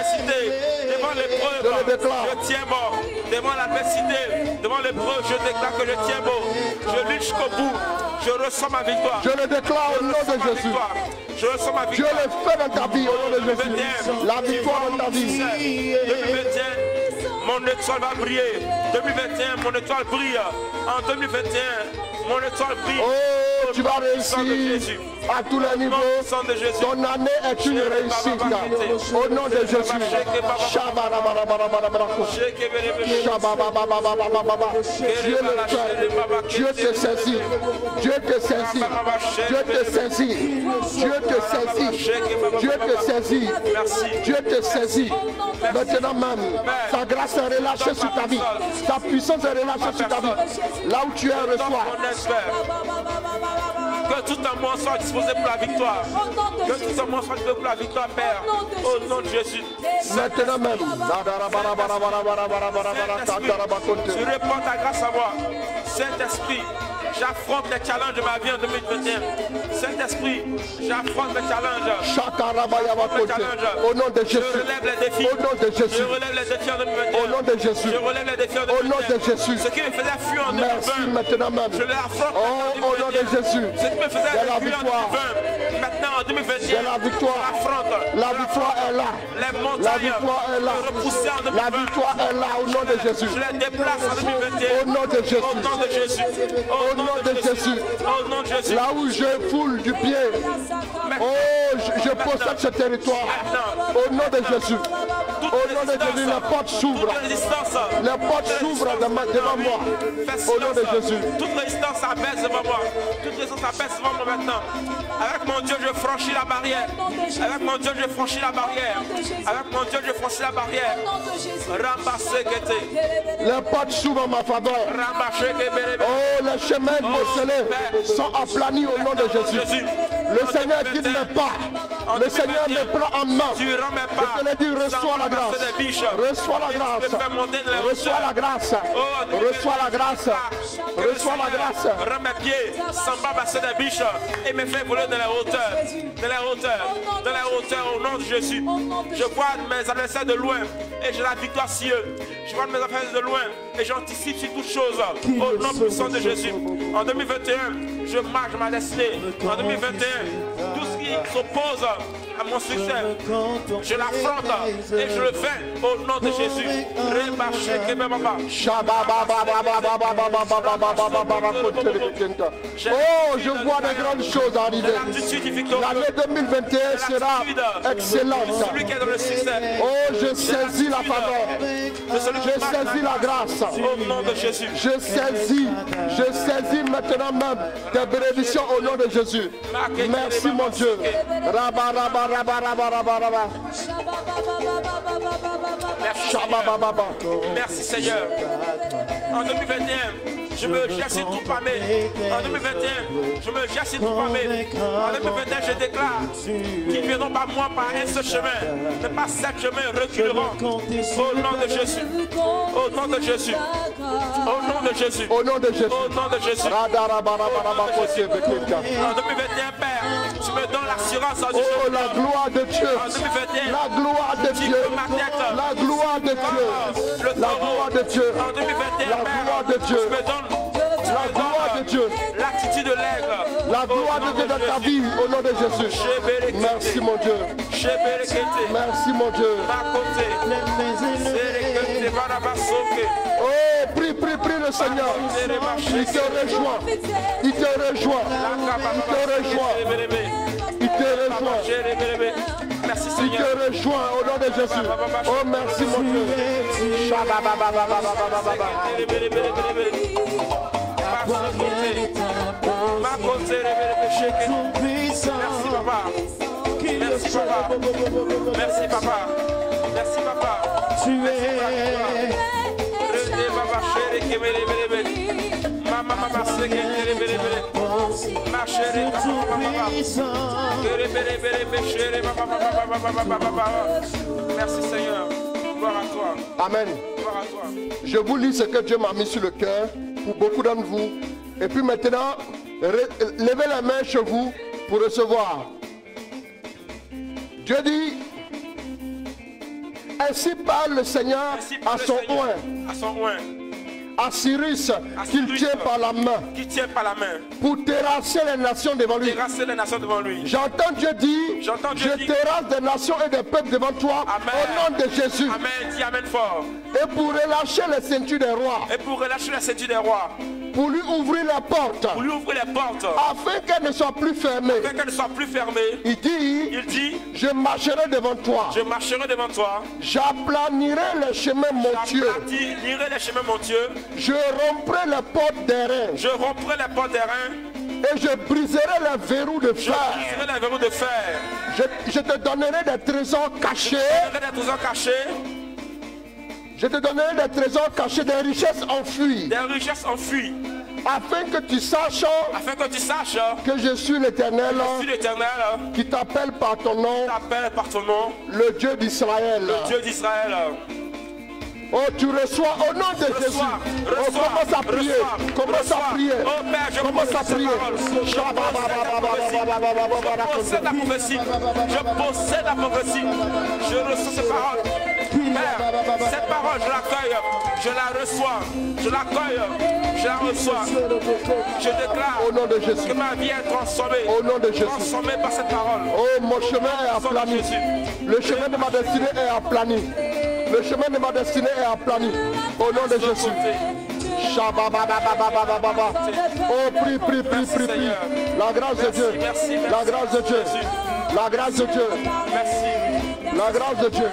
Devant l'épreuve, je tiens bon. Devant l'adversité, devant l'épreuve, je déclare que je tiens bon. Je lutte jusqu'au bout. Je ressens ma victoire. Je le déclare au nom de Jésus. Je ressens ma Dieu victoire. le fait dans ta vie au nom de Jésus. La victoire dans ta vie. 2021, mon étoile va briller. 2021, mon étoile brille. En 2021, mon étoile brille. Oh, tu vas réussir à tous les niveaux. Ton année est une réussite. Au nom de Jésus. Dieu le fait. Dieu te saisit. Dieu te saisit. Dieu te saisit. Dieu te saisit. Dieu te saisit. Dieu te saisit. Maintenant même, sa grâce est relâchée sur ta vie. Sa puissance est relâchée sur ta vie. Là où tu es, reçois. Que tout un monde soit disposé pour la victoire. Que tout un monde soit disposé pour la victoire, Père. Au nom de Jésus. Maintenant même. Tu réponds ta grâce à moi. Saint-Esprit, j'affronte les challenges de ma vie en 2021. Saint-Esprit, j'affronte les challenges. Au nom de Je Jésus. relève les défis. Au nom de Je Jésus. relève les défis en 2021. Au nom de Jésus. Je relève les défis en Au nom 2021. de Jésus. Ce qui me faisait fuir en Merci 2020. maintenant même. Je l'affronte Oh, en au nom de 2021. Jésus. Ce qui me faisait C'est la fuir en victoire. 2020. Maintenant en 2021. C'est la victoire. Je l'affronte. La victoire est là. Les La montagnes. victoire est là. Repoussées en 2020. La victoire est là au nom de Jésus. Je les déplace en 2021. Au nom de Jésus. Au nom de Jésus. Au nom de Jésus. Au nom de Jésus. Là où je foule du pied. Oh, je possède ce territoire. Au nom de Jésus. Au nom de Jésus, les portes s'ouvrent. Toute résistance. Les portes s'ouvrent devant moi. Au nom de Jésus. Toute résistance abaisse devant moi. Toute résistance abaisse devant moi maintenant. Avec mon Dieu, je franchis la barrière. Avec mon Dieu, je franchis la barrière. Avec mon Dieu, je franchis la barrière. Les portes s'ouvrent en ma faveur. Oh, les chemins bosselés sont aplanis au nom de Jésus. Le Seigneur guide mes pas. Le Seigneur me prend en main. Je te l'ai dit, reçois la grâce. Reçois la grâce. Reçois la grâce. Reçois la grâce. Reçois la grâce. Rends mes pieds sans bas passer des biches et me fait voler dans les hauteurs. Dans les hauteurs. Dans les hauteurs au nom de Jésus. Je vois mes adversaires de loin et j'ai la victoire sur eux. Je vois mes adversaires de loin et j'anticipe sur toutes choses. Au nom puissant de Jésus. En 2021, je marche ma destinée. En 2021, tout ce qui s'oppose à mon succès, je l'affronte et je le fais au nom de Jésus. Oh, je vois de grandes choses arriver. L'année 2021 sera excellente. Celui qui est dans le succès. Oh, je saisis la faveur. Je saisis la grâce. Au nom de Jésus. Je saisis maintenant même tes bénédictions au nom de Jésus. Merci mon Dieu. Rabba, rabba, rabba, rabba, rabba, rabba. Merci Seigneur. En 2021, je me jette sur tout parmi. En 2021, je me jette sur tout parmi. En 2021, je déclare qu'ils ne viendront pas moi par un seul chemin, mais par sept chemins reculeront. Au nom de Jésus. Au nom de Jésus. Au nom de Jésus. Au nom de Jésus. Au nom de Jésus. En 2021, Père, tu me donnes l'assurance en Dieu. Oh, la gloire de Dieu. En 2021, La gloire de Dieu. La gloire de Dieu. La gloire de Dieu. en 2021, La gloire de Dieu. tu me donnes La gloire de Dieu. l'attitude de l'aigle. La gloire de Dieu dans ta vie au nom de Jésus. Merci mon Dieu. Merci mon Dieu. Oh, prie le Seigneur. Il te rejoint. Il te rejoint. Il te rejoint. Il te rejoint. Merci Il Seigneur. te rejoint au nom de Jésus. Oh, merci mon Dieu. Merci papa. Merci papa. Merci papa. Merci papa. Tu es Merci Seigneur. Gloire à toi. Amen. Gloire à toi. Je vous lis ce que Dieu m'a mis sur le cœur. pour beaucoup d'entre vous. Et puis maintenant, levez la main chez vous pour recevoir. Dieu dit, ainsi parle le Seigneur à son oint. À Cyrus, qu'il tient par la main, pour terrasser les nations devant lui. J'entends Dieu dire, je terrasse des nations et des peuples devant toi. Amen. Au nom de Jésus. Amen. Dis amen fort. Et pour relâcher les ceintures des rois. Pour lui ouvrir la porte. Afin qu'elle ne soit plus fermée. Il dit, je marcherai devant toi. J'aplanirai les chemins montueux. Je romprai les portes des reins. Et je briserai les verrous de fer. Je te donnerai des trésors cachés. Je te donnerai des trésors cachés, des richesses enfuies. Afin que tu saches que je suis l'Éternel qui t'appelle par ton nom, le Dieu d'Israël. Oh, tu reçois au nom de Jésus. Oh, commence à prier. Commence à prier. Commence à prier. Je possède la prophétie. Je reçois ces paroles. Père, cette parole, je l'accueille. Je la reçois. Je l'accueille. Je la reçois. Je déclare au nom de Jésus que ma vie est transformée. Au nom de Jésus. Transformée par cette parole. Oh, mon chemin est aplani. Le chemin de ma destinée est aplani. Le chemin de ma destinée est aplani. Au nom de Jésus. Oh, prie, prie, prie, prie, prie. La grâce de Dieu. La grâce de Dieu. La grâce de Dieu. La grâce de Dieu.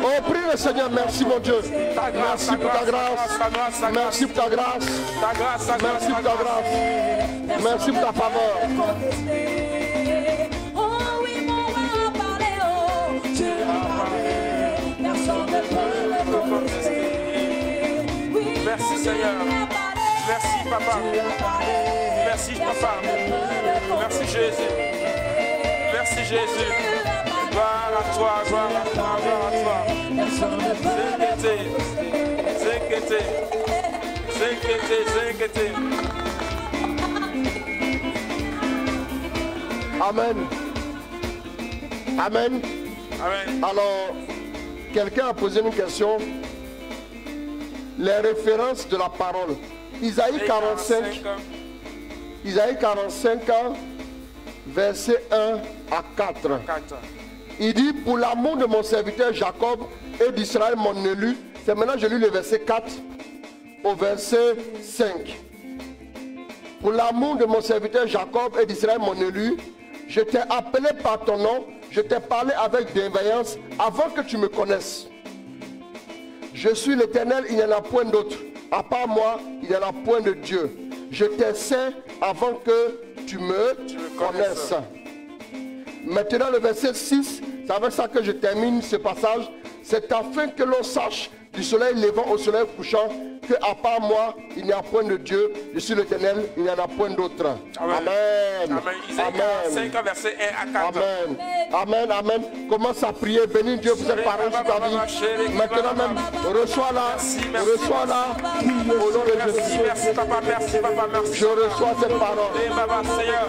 Oh, prie le Seigneur, merci mon Dieu. Merci pour ta grâce. Merci pour ta grâce. Merci pour ta grâce. Merci pour ta faveur. Merci Seigneur. Merci Papa. Merci Papa. Merci Jésus. Merci Jésus. Gloire à toi, gloire à toi, gloire à toi. Zékété. Amen. Amen. Amen. Alors, quelqu'un a posé une question. Les références de la parole. Isaïe 45. Isaïe 45, verset 1 à 4. Il dit, pour l'amour de mon serviteur Jacob et d'Israël mon élu. C'est maintenant je lis le verset 4 au verset 5. Pour l'amour de mon serviteur Jacob et d'Israël mon élu, je t'ai appelé par ton nom, je t'ai parlé avec bienveillance avant que tu me connaisses. Je suis l'Éternel, il n'y en a point d'autre. À part moi, il n'y en a point de Dieu. Je t'ai saint avant que tu me connaisses. Maintenant le verset 6, c'est avec ça que je termine ce passage. C'est afin que l'on sache du soleil levant au soleil couchant que à part moi, il n'y a point de Dieu. Je suis l'Éternel, il n'y en a point d'autre. Amen. Amen. Isaïe 45, verset 1 à 4. Amen. Amen. Amen. Commence à prier. Bénis Dieu pour cette parole sur ta vie. Maintenant même, reçois-la. Reçois-la. Au nom de Jésus. Merci Papa, merci Papa, merci. Je reçois cette parole. Seigneur,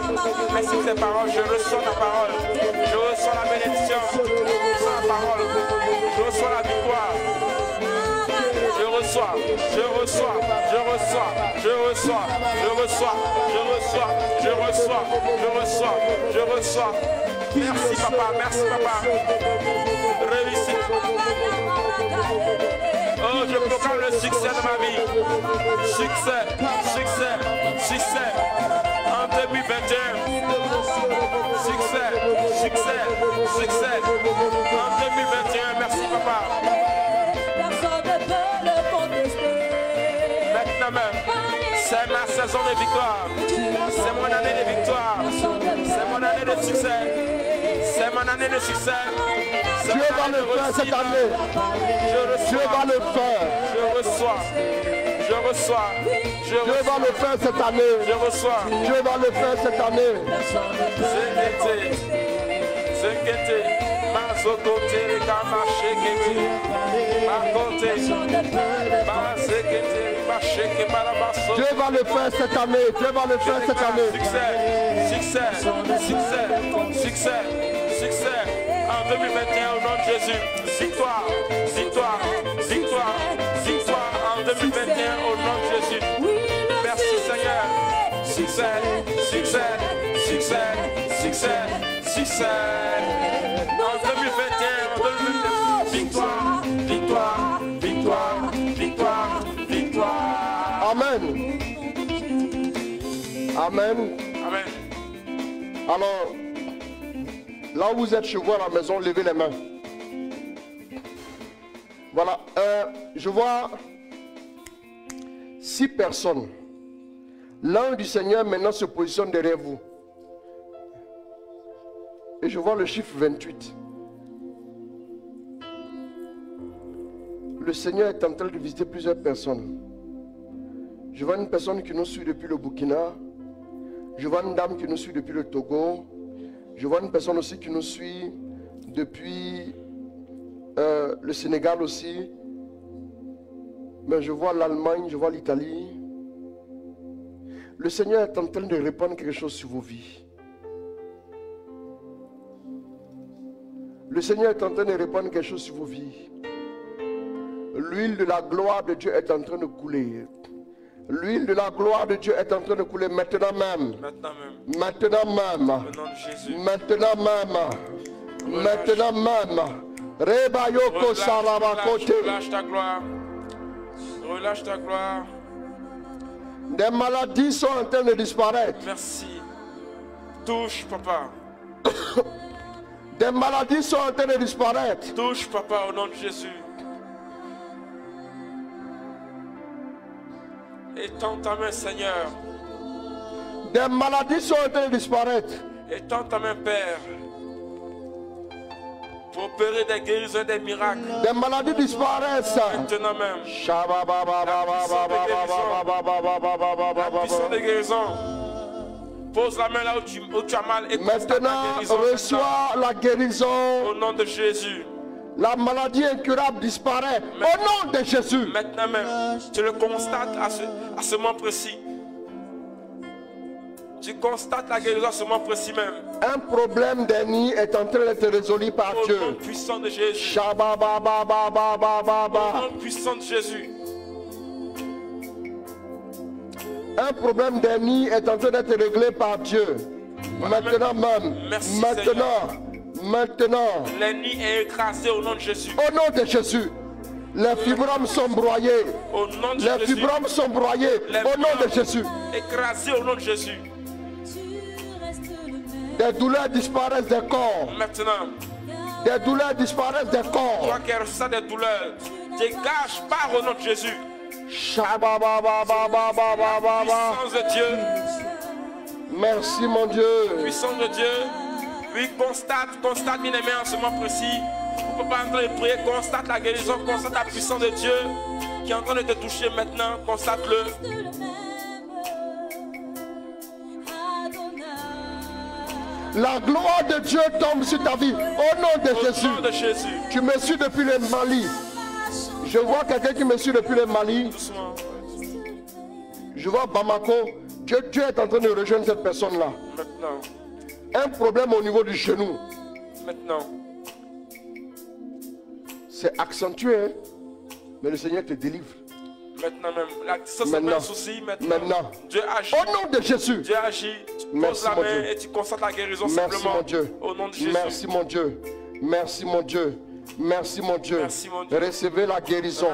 merci pour cette parole. Je reçois ta parole. Je reçois la bénédiction. Je reçois la parole. Je reçois la victoire. Je reçois, je reçois, je reçois, je reçois, je reçois, je reçois, je reçois, je reçois, je reçois. Merci Papa, merci Papa. Réussite. Oh, je proclame le succès de ma vie. Succès, succès, succès. En 2021. Succès, succès, succès. En 2021, merci Papa. C'est ma saison de victoire. C'est mon année de victoire. C'est mon année de succès. C'est mon année de succès. Dieu va le faire cette année. Dieu va le faire. Je reçois. Je reçois. Dieu va le faire cette année. Je reçois. Dieu va le faire cette année. Zekete. Mazokote. Kamashekete. Makote. Mazekete. Masheke. Balabaso. Dieu va le faire cette année. Dieu va le faire cette année. Succès. Succès. Succès. Succès. Succès. En 2021 au nom de Jésus. Victoire. Victoire. Victoire. Victoire en 2021 au nom de Jésus. Merci Seigneur. Succès, succès, succès, succès, succès. En 2021, victoire, victoire, victoire, victoire, victoire. Amen. Amen. Amen. Alors, là où vous êtes chez vous à la maison, levez les mains. Voilà, je vois 6 personnes. L'ange du Seigneur maintenant se positionne derrière vous. Et je vois le chiffre 28. Le Seigneur est en train de visiter plusieurs personnes. Je vois une personne qui nous suit depuis le Burkina. Je vois une dame qui nous suit depuis le Togo. Je vois une personne aussi qui nous suit depuis le Sénégal aussi. Mais je vois l'Allemagne, je vois l'Italie. Le Seigneur est en train de répandre quelque chose sur vos vies. Le Seigneur est en train de répandre quelque chose sur vos vies. L'huile de la gloire de Dieu est en train de couler. L'huile de la gloire de Dieu est en train de couler maintenant même. Maintenant même. Maintenant même. Au nom de Jésus. Maintenant même. Maintenant même. Rebayoko Sarabakote. Relâche ta gloire. Relâche ta gloire. Des maladies sont en train de disparaître. Merci. Touche, papa. Des maladies sont en train de disparaître. Touche, papa, au nom de Jésus. Étends ta main, Seigneur. Des maladies sont en train de disparaître. Étends ta main, Père. Pour opérer des guérisons, des miracles. Des maladies disparaissent. Maintenant même. La puissance de guérison. Pose la main là où tu as mal et maintenant, reçois la guérison. Au nom de Jésus. La maladie incurable disparaît. Au nom de Jésus. Maintenant même, tu le constates à ce moment précis. Tu constates la guérison à ce moment précis même. Un problème d'ennui est en train d'être résolu par Dieu. Au nom puissant de Jésus. Au nom puissant de Jésus. Un problème d'ennui est en train d'être réglé par Dieu. Maintenant même. Merci, maintenant. Maintenant. L'ennemi est écrasé au nom de Jésus. Au nom de Jésus. Les fibromes sont broyés. Au nom de Les Jésus. fibromes sont broyés. Au nom de Jésus. Écrasé au nom de Jésus. Des douleurs disparaissent des corps. Maintenant. Des douleurs disparaissent des corps. Toi qui ressens des douleurs, dégage par au nom de Jésus. Puissance de Dieu. Merci mon Dieu. Puissance de Dieu. Oui, constate bien aimé en ce moment précis. Vous ne pouvez pas en train de prier, constate la guérison, constate la puissance de Dieu qui est en train de te toucher maintenant, constate-le. La gloire de Dieu tombe sur ta vie. Au nom de Jésus. Au nom de Jésus. Tu me suis depuis le Mali. Je vois quelqu'un qui me suit depuis le Mali. Doucement. Je vois Bamako. Dieu est en train de rejoindre cette personne-là. Maintenant. Un problème au niveau du genou. Maintenant. C'est accentué, hein? Mais le Seigneur te délivre. Maintenant même. Ça c'est un souci. Maintenant. Dieu agit. Au nom de Jésus. Dieu agit. Tu poses la main et tu constates la guérison simplement. Mon Dieu. Au nom de Jésus. Merci mon Dieu. Merci mon Dieu. Merci mon Dieu. Merci mon Dieu. Recevez la guérison.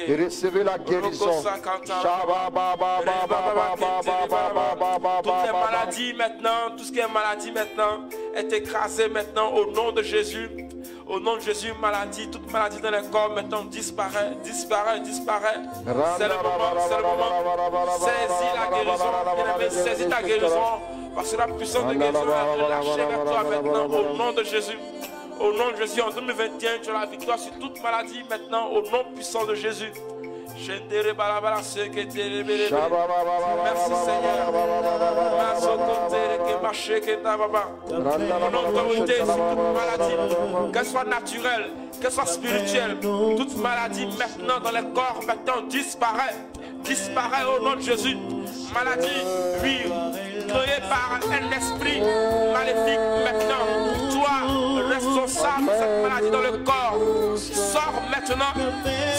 Recevez la guérison. Toutes les maladies maintenant, tout ce qui est maladie maintenant est écrasé maintenant au nom de Jésus. Au nom de Jésus, maladie, toute maladie dans le corps maintenant disparaît. C'est le moment. Saisis la guérison. Bien-aimé, saisis ta guérison. Parce que la puissance de guérison est relâchée vers toi maintenant au nom de Jésus. Au nom de Jésus, en 2021, tu as la victoire sur toute maladie maintenant, au nom puissant de Jésus. Merci Seigneur. Mon autorité sur toute maladie, qu'elle soit naturelle, qu'elle soit spirituelle, toute maladie maintenant dans les corps maintenant disparaît. Disparaît au nom de Jésus. Maladie, oui, créée par un esprit maléfique maintenant. Toi, responsable de cette maladie dans le corps, sors maintenant.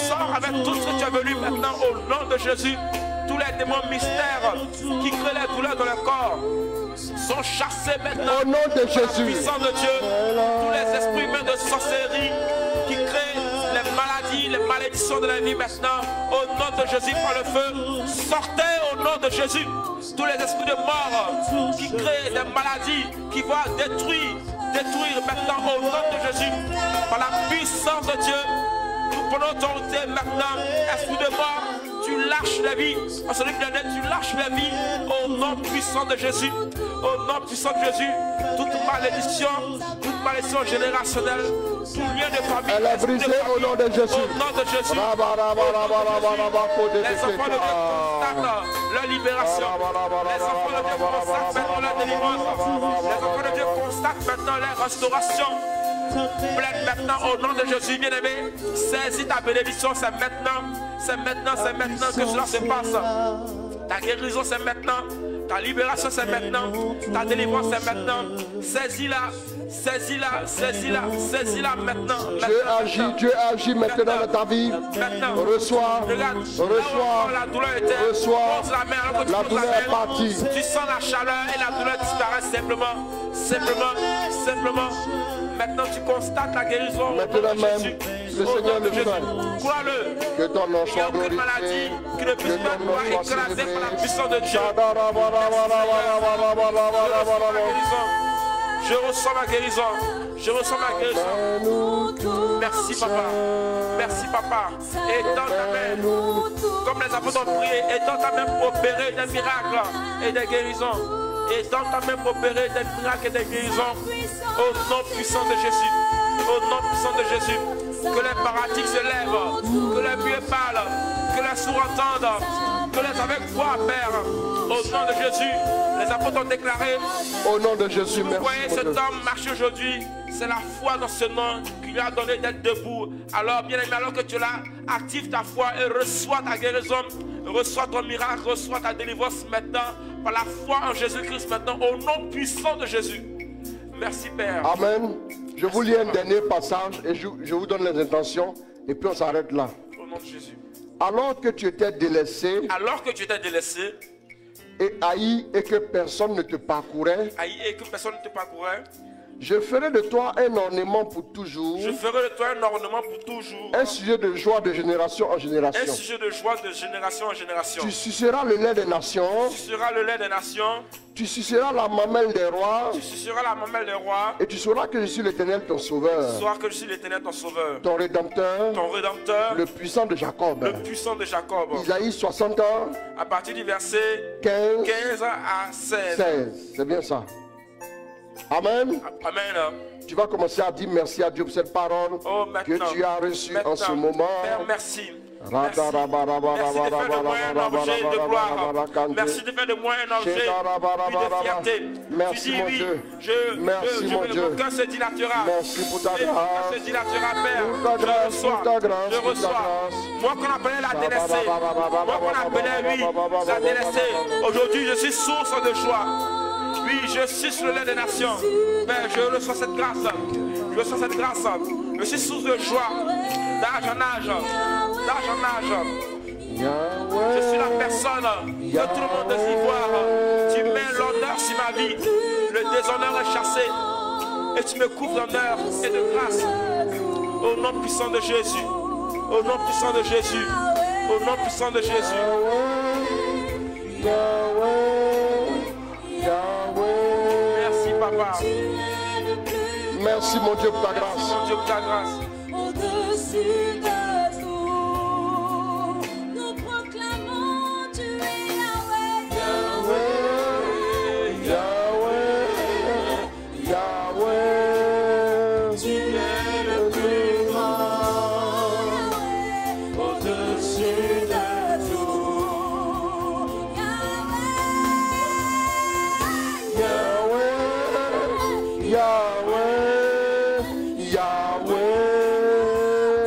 Sors avec tout ce que tu as venu maintenant au nom de Jésus. Tous les démons mystères qui créent les douleurs dans le corps sont chassés maintenant au nom de Jésus. Par la puissance de Dieu. Tous les esprits humains de sorcellerie qui créent les maladies, les malédictions de la vie maintenant, au nom de Jésus par le feu, sortez au nom de Jésus. Tous les esprits de mort qui créent des maladies qui vont détruire maintenant au nom de Jésus par la puissance de Dieu. Nous prenons autorité maintenant, esprit de mort. Tu lâches la vie, en celui qui tu lâches la vie au nom puissant de Jésus. Au nom puissant de Jésus, toute malédiction générationnelle, tout lien de famille. Elle est brisée au nom de Jésus. Au nom de Jésus. Les enfants de Dieu constatent leur libération. Les enfants de Dieu constatent maintenant leur délivrance. Les enfants de Dieu constatent maintenant leur restauration. Pleine maintenant au nom de Jésus, bien-aimé. Saisis ta bénédiction, c'est maintenant que cela se passe. Ta guérison, c'est maintenant. Ta libération, c'est maintenant. Ta délivrance, c'est maintenant. Saisis-la maintenant. Dieu agit maintenant dans ta vie. Reçois. La douleur était. Pose la main alors que tu La poses douleur la est main. partie. Tu sens la chaleur et la douleur disparaît simplement. Maintenant, tu constates la guérison. Maintenant même, le Seigneur le fait. Crois-le. Que ton nom Il n'y a soit aucune maladie glorifié. qui ne puisse pas être écrasée par la puissance de Dieu. Je reçois ma guérison. Merci papa. Et dans ta main, comme les apôtres ont prié, et dans ta main pour opérer des miracles et des guérisons. Et dans ta main pour opérer des miracles et des guérisons. Au nom puissant de Jésus. Que les paratiques se lèvent, que les muets parlent, que les sourds entendent, que les aveugles voient, Père. Au nom de Jésus, les apôtres ont déclaré. Au nom de Jésus, Vous merci. voyez cet homme marcher aujourd'hui, c'est la foi dans ce nom qui lui a donné d'être debout. Alors, bien aimé, alors que tu l'as, active ta foi et reçois ta guérison, reçois ton miracle, reçois ta délivrance maintenant, par la foi en Jésus-Christ maintenant, au nom puissant de Jésus. Merci Père. Amen. Je vous lis un dernier passage et je vous donne les intentions et puis on s'arrête là. Au nom de Jésus. Alors que tu étais délaissé et haï et que personne ne te parcourait, je ferai de toi un ornement pour toujours. Un sujet de joie de génération en génération. Tu suceras le lait des nations. Tu suceras la mamelle des rois. Et tu sauras que je suis l'Éternel ton sauveur. Ton rédempteur. Le puissant de Jacob. Isaïe 60 ans. À partir du verset 15 à 16. C'est bien ça. Amen. Amen. Tu vas commencer à dire merci à Dieu pour cette parole que tu as reçue en ce moment. Père, merci. Merci de faire de moi un objet de gloire. Merci de faire de moi un objet de fierté. Merci mon Dieu. Mon cœur se dilatera. Merci pour ta grâce. Mon cœur se dilatera, Père. Je reçois. Moi qu'on appelait la délaissée. Moi qu'on appelait, la délaissée. Aujourd'hui, je suis source de joie. Oui, je suis le lait des nations. Père, je reçois cette grâce. Je suis source de joie. D'âge en âge. Je suis la personne que tout le monde désire voir. Tu mets l'honneur sur ma vie. Le déshonneur est chassé. Et tu me couvres d'honneur et de grâce. Au nom puissant de Jésus. Au nom puissant de Jésus. Au nom puissant de Jésus. Merci papa. Merci mon Dieu pour ta grâce. Merci mon Dieu pour ta grâce. Au-dessus de tout, nous proclamons tu es Yahweh. Yahweh, Tu es le plus grand. Au-dessus de Yahweh, Yahweh.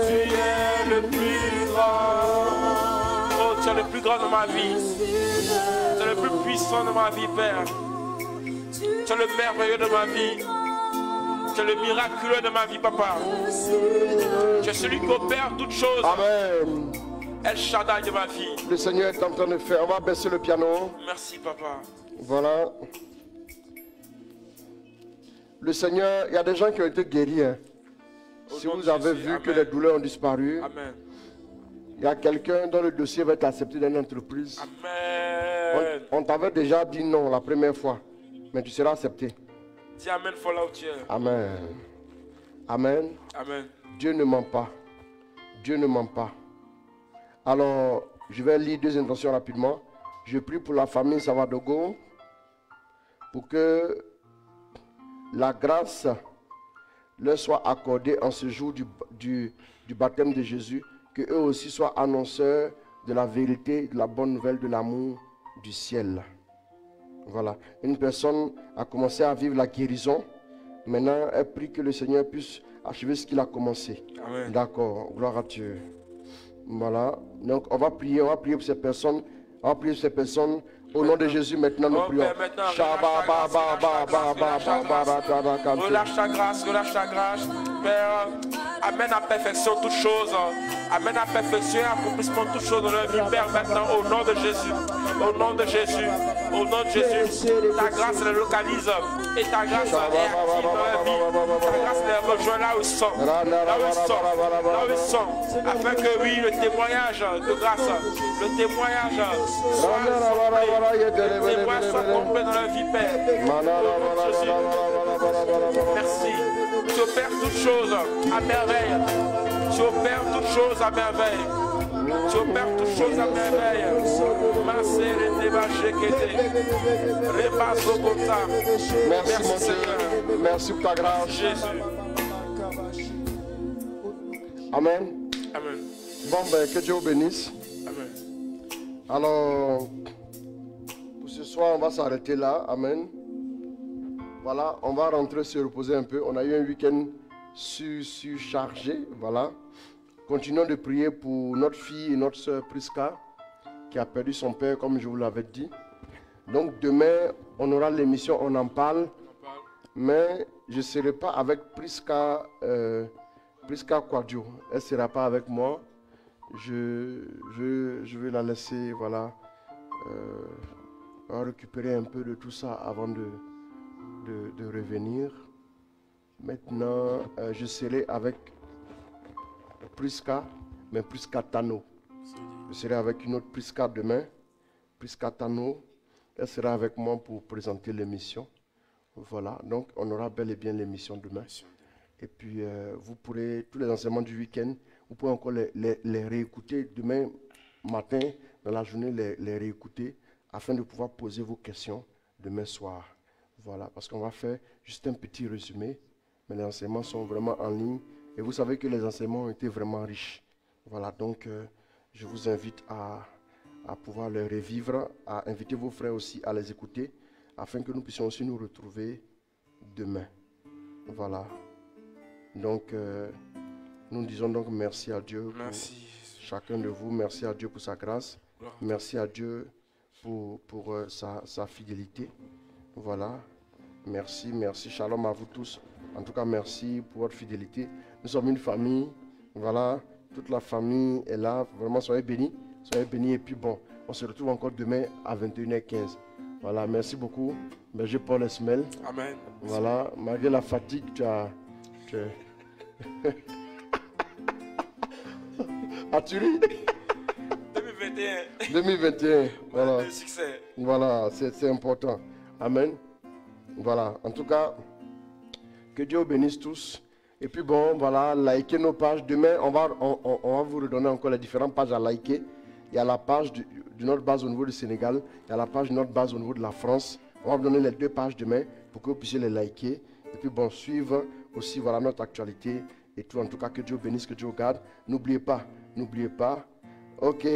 Tu es le plus grand. Oh, tu es le plus grand de ma vie. Tu es le plus puissant de ma vie, Père. Tu es le merveilleux de ma vie. Tu es le miraculeux de ma vie, Papa. Tu es celui qui opère toutes choses. Amen. El Shaddai de ma vie. Le Seigneur est en train de faire. On va baisser le piano. Merci, Papa. Voilà. Le Seigneur, il y a des gens qui ont été guéris. Hein. Si nom de vous avez Jésus, vu amen. que les douleurs ont disparu, Amen. il y a quelqu'un dont le dossier va être accepté dans une entreprise. Amen. On t'avait déjà dit non la première fois, mais tu seras accepté. Dis Amen, faut là où tu es. Amen. Amen. Amen. Dieu ne ment pas. Dieu ne ment pas. Alors, je vais lire deux intentions rapidement. Je prie pour la famille Savadogo, pour que la grâce leur soit accordée en ce jour du baptême de Jésus, que eux aussi soient annonceurs de la vérité, de la bonne nouvelle, de l'amour du ciel. Voilà. Une personne a commencé à vivre la guérison. Maintenant, elle prie que le Seigneur puisse achever ce qu'il a commencé. Amen. D'accord. Gloire à Dieu. Voilà. Donc, on va prier pour ces personnes. On va prier pour ces personnes. Au nom de Jésus, maintenant, nous Oh, prions. Père, maintenant, relâche ta grâce, relâche ta grâce. Père, amène à perfection toutes choses. Amène à perfection et accomplissement toutes choses dans leur vie, Père, maintenant, au nom de Jésus. Au nom de Jésus. Au nom de Jésus. Ta grâce les localise. Et ta grâce est active dans leur vie. Ta grâce les rejoint là où ils sont. Là où ils sont. Là où ils sont. Afin que, oui, le témoignage de grâce, le témoignage soit complet dans leur vie, Père. Jésus. Merci. Tu opères toutes choses à merveille. Tu opères toutes choses à merveille. Tu opères toutes choses à merveille. Merci, mon Dieu. Merci pour ta grâce. Jésus. Amen. Amen. Bon, ben, que Dieu vous bénisse. Amen. Alors, pour ce soir, on va s'arrêter là. Amen. Voilà, on va rentrer se reposer un peu. On a eu un week-end surchargé. Voilà. Continuons de prier pour notre fille et notre soeur Priska, qui a perdu son père, comme je vous l'avais dit. Donc, demain, on aura l'émission On en parle. Mais je ne serai pas avec Priska Quadio. Elle ne sera pas avec moi. Je vais la laisser, voilà, récupérer un peu de tout ça avant de revenir. Maintenant, je serai avec Priska, mais Priska Tano. Je serai avec une autre Priska demain. Priska Tano, elle sera avec moi pour présenter l'émission. Voilà, donc on aura bel et bien l'émission demain. Et puis, vous pourrez, tous les enseignements du week-end, vous pouvez encore les réécouter demain matin, dans la journée, les réécouter, afin de pouvoir poser vos questions demain soir. Voilà, parce qu'on va faire juste un petit résumé, mais les enseignements sont vraiment en ligne. Et vous savez que les enseignements ont été vraiment riches. Voilà, donc je vous invite à pouvoir les revivre, à inviter vos frères aussi à les écouter, afin que nous puissions aussi nous retrouver demain. Voilà. Donc, nous disons donc merci à Dieu pour chacun de vous. Merci à Dieu pour sa grâce. Merci à Dieu pour sa fidélité. Voilà. Merci, merci. Shalom à vous tous. En tout cas, merci pour votre fidélité. Nous sommes une famille. Voilà. Toute la famille est là. Vraiment, soyez bénis. Soyez bénis. Et puis bon, on se retrouve encore demain à 21h15. Voilà. Merci beaucoup. Berger Paul Esmel. Amen. Voilà. Malgré la fatigue, tu as... As-tu ri? 2021. 2021. Voilà. Le succès. Voilà, c'est important. Amen. Voilà. En tout cas, que Dieu vous bénisse tous. Et puis bon, voilà, likez nos pages. Demain, on va vous redonner encore les différentes pages à liker. Il y a la page de notre base au niveau du Sénégal. Il y a la page de notre base au niveau de la France. On va vous donner les deux pages demain pour que vous puissiez les liker. Et puis bon, suivre aussi, voilà, notre actualité et tout. En tout cas, que Dieu bénisse, que Dieu vous garde. N'oubliez pas. Ok,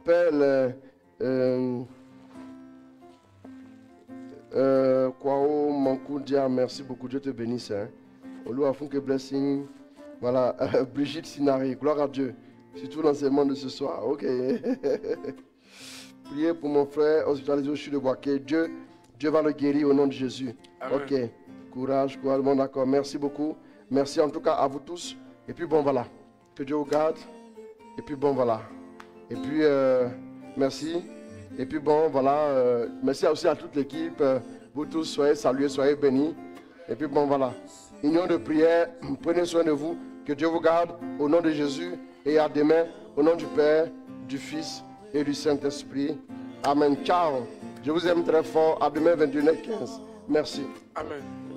Père, Kwao Mankoudia, merci beaucoup, Dieu te bénisse. Hein. Olua Funke Blessing, voilà, Brigitte Sinari, gloire à Dieu. Surtout l'enseignement de ce soir, ok. Priez pour mon frère hospitalisé au CHU de Boaké. Dieu va le guérir au nom de Jésus. Amen. Ok, courage, bon d'accord, merci beaucoup. Merci en tout cas à vous tous. Et puis bon voilà, que Dieu vous garde. Et puis bon voilà. Et puis merci. Et puis bon voilà, merci aussi à toute l'équipe. Vous tous soyez salués, soyez bénis. Et puis bon voilà. Union de prière, prenez soin de vous. Que Dieu vous garde au nom de Jésus. Et à demain, au nom du Père, du Fils et du Saint-Esprit. Amen. Ciao. Je vous aime très fort. À demain 21h15. Merci. Amen.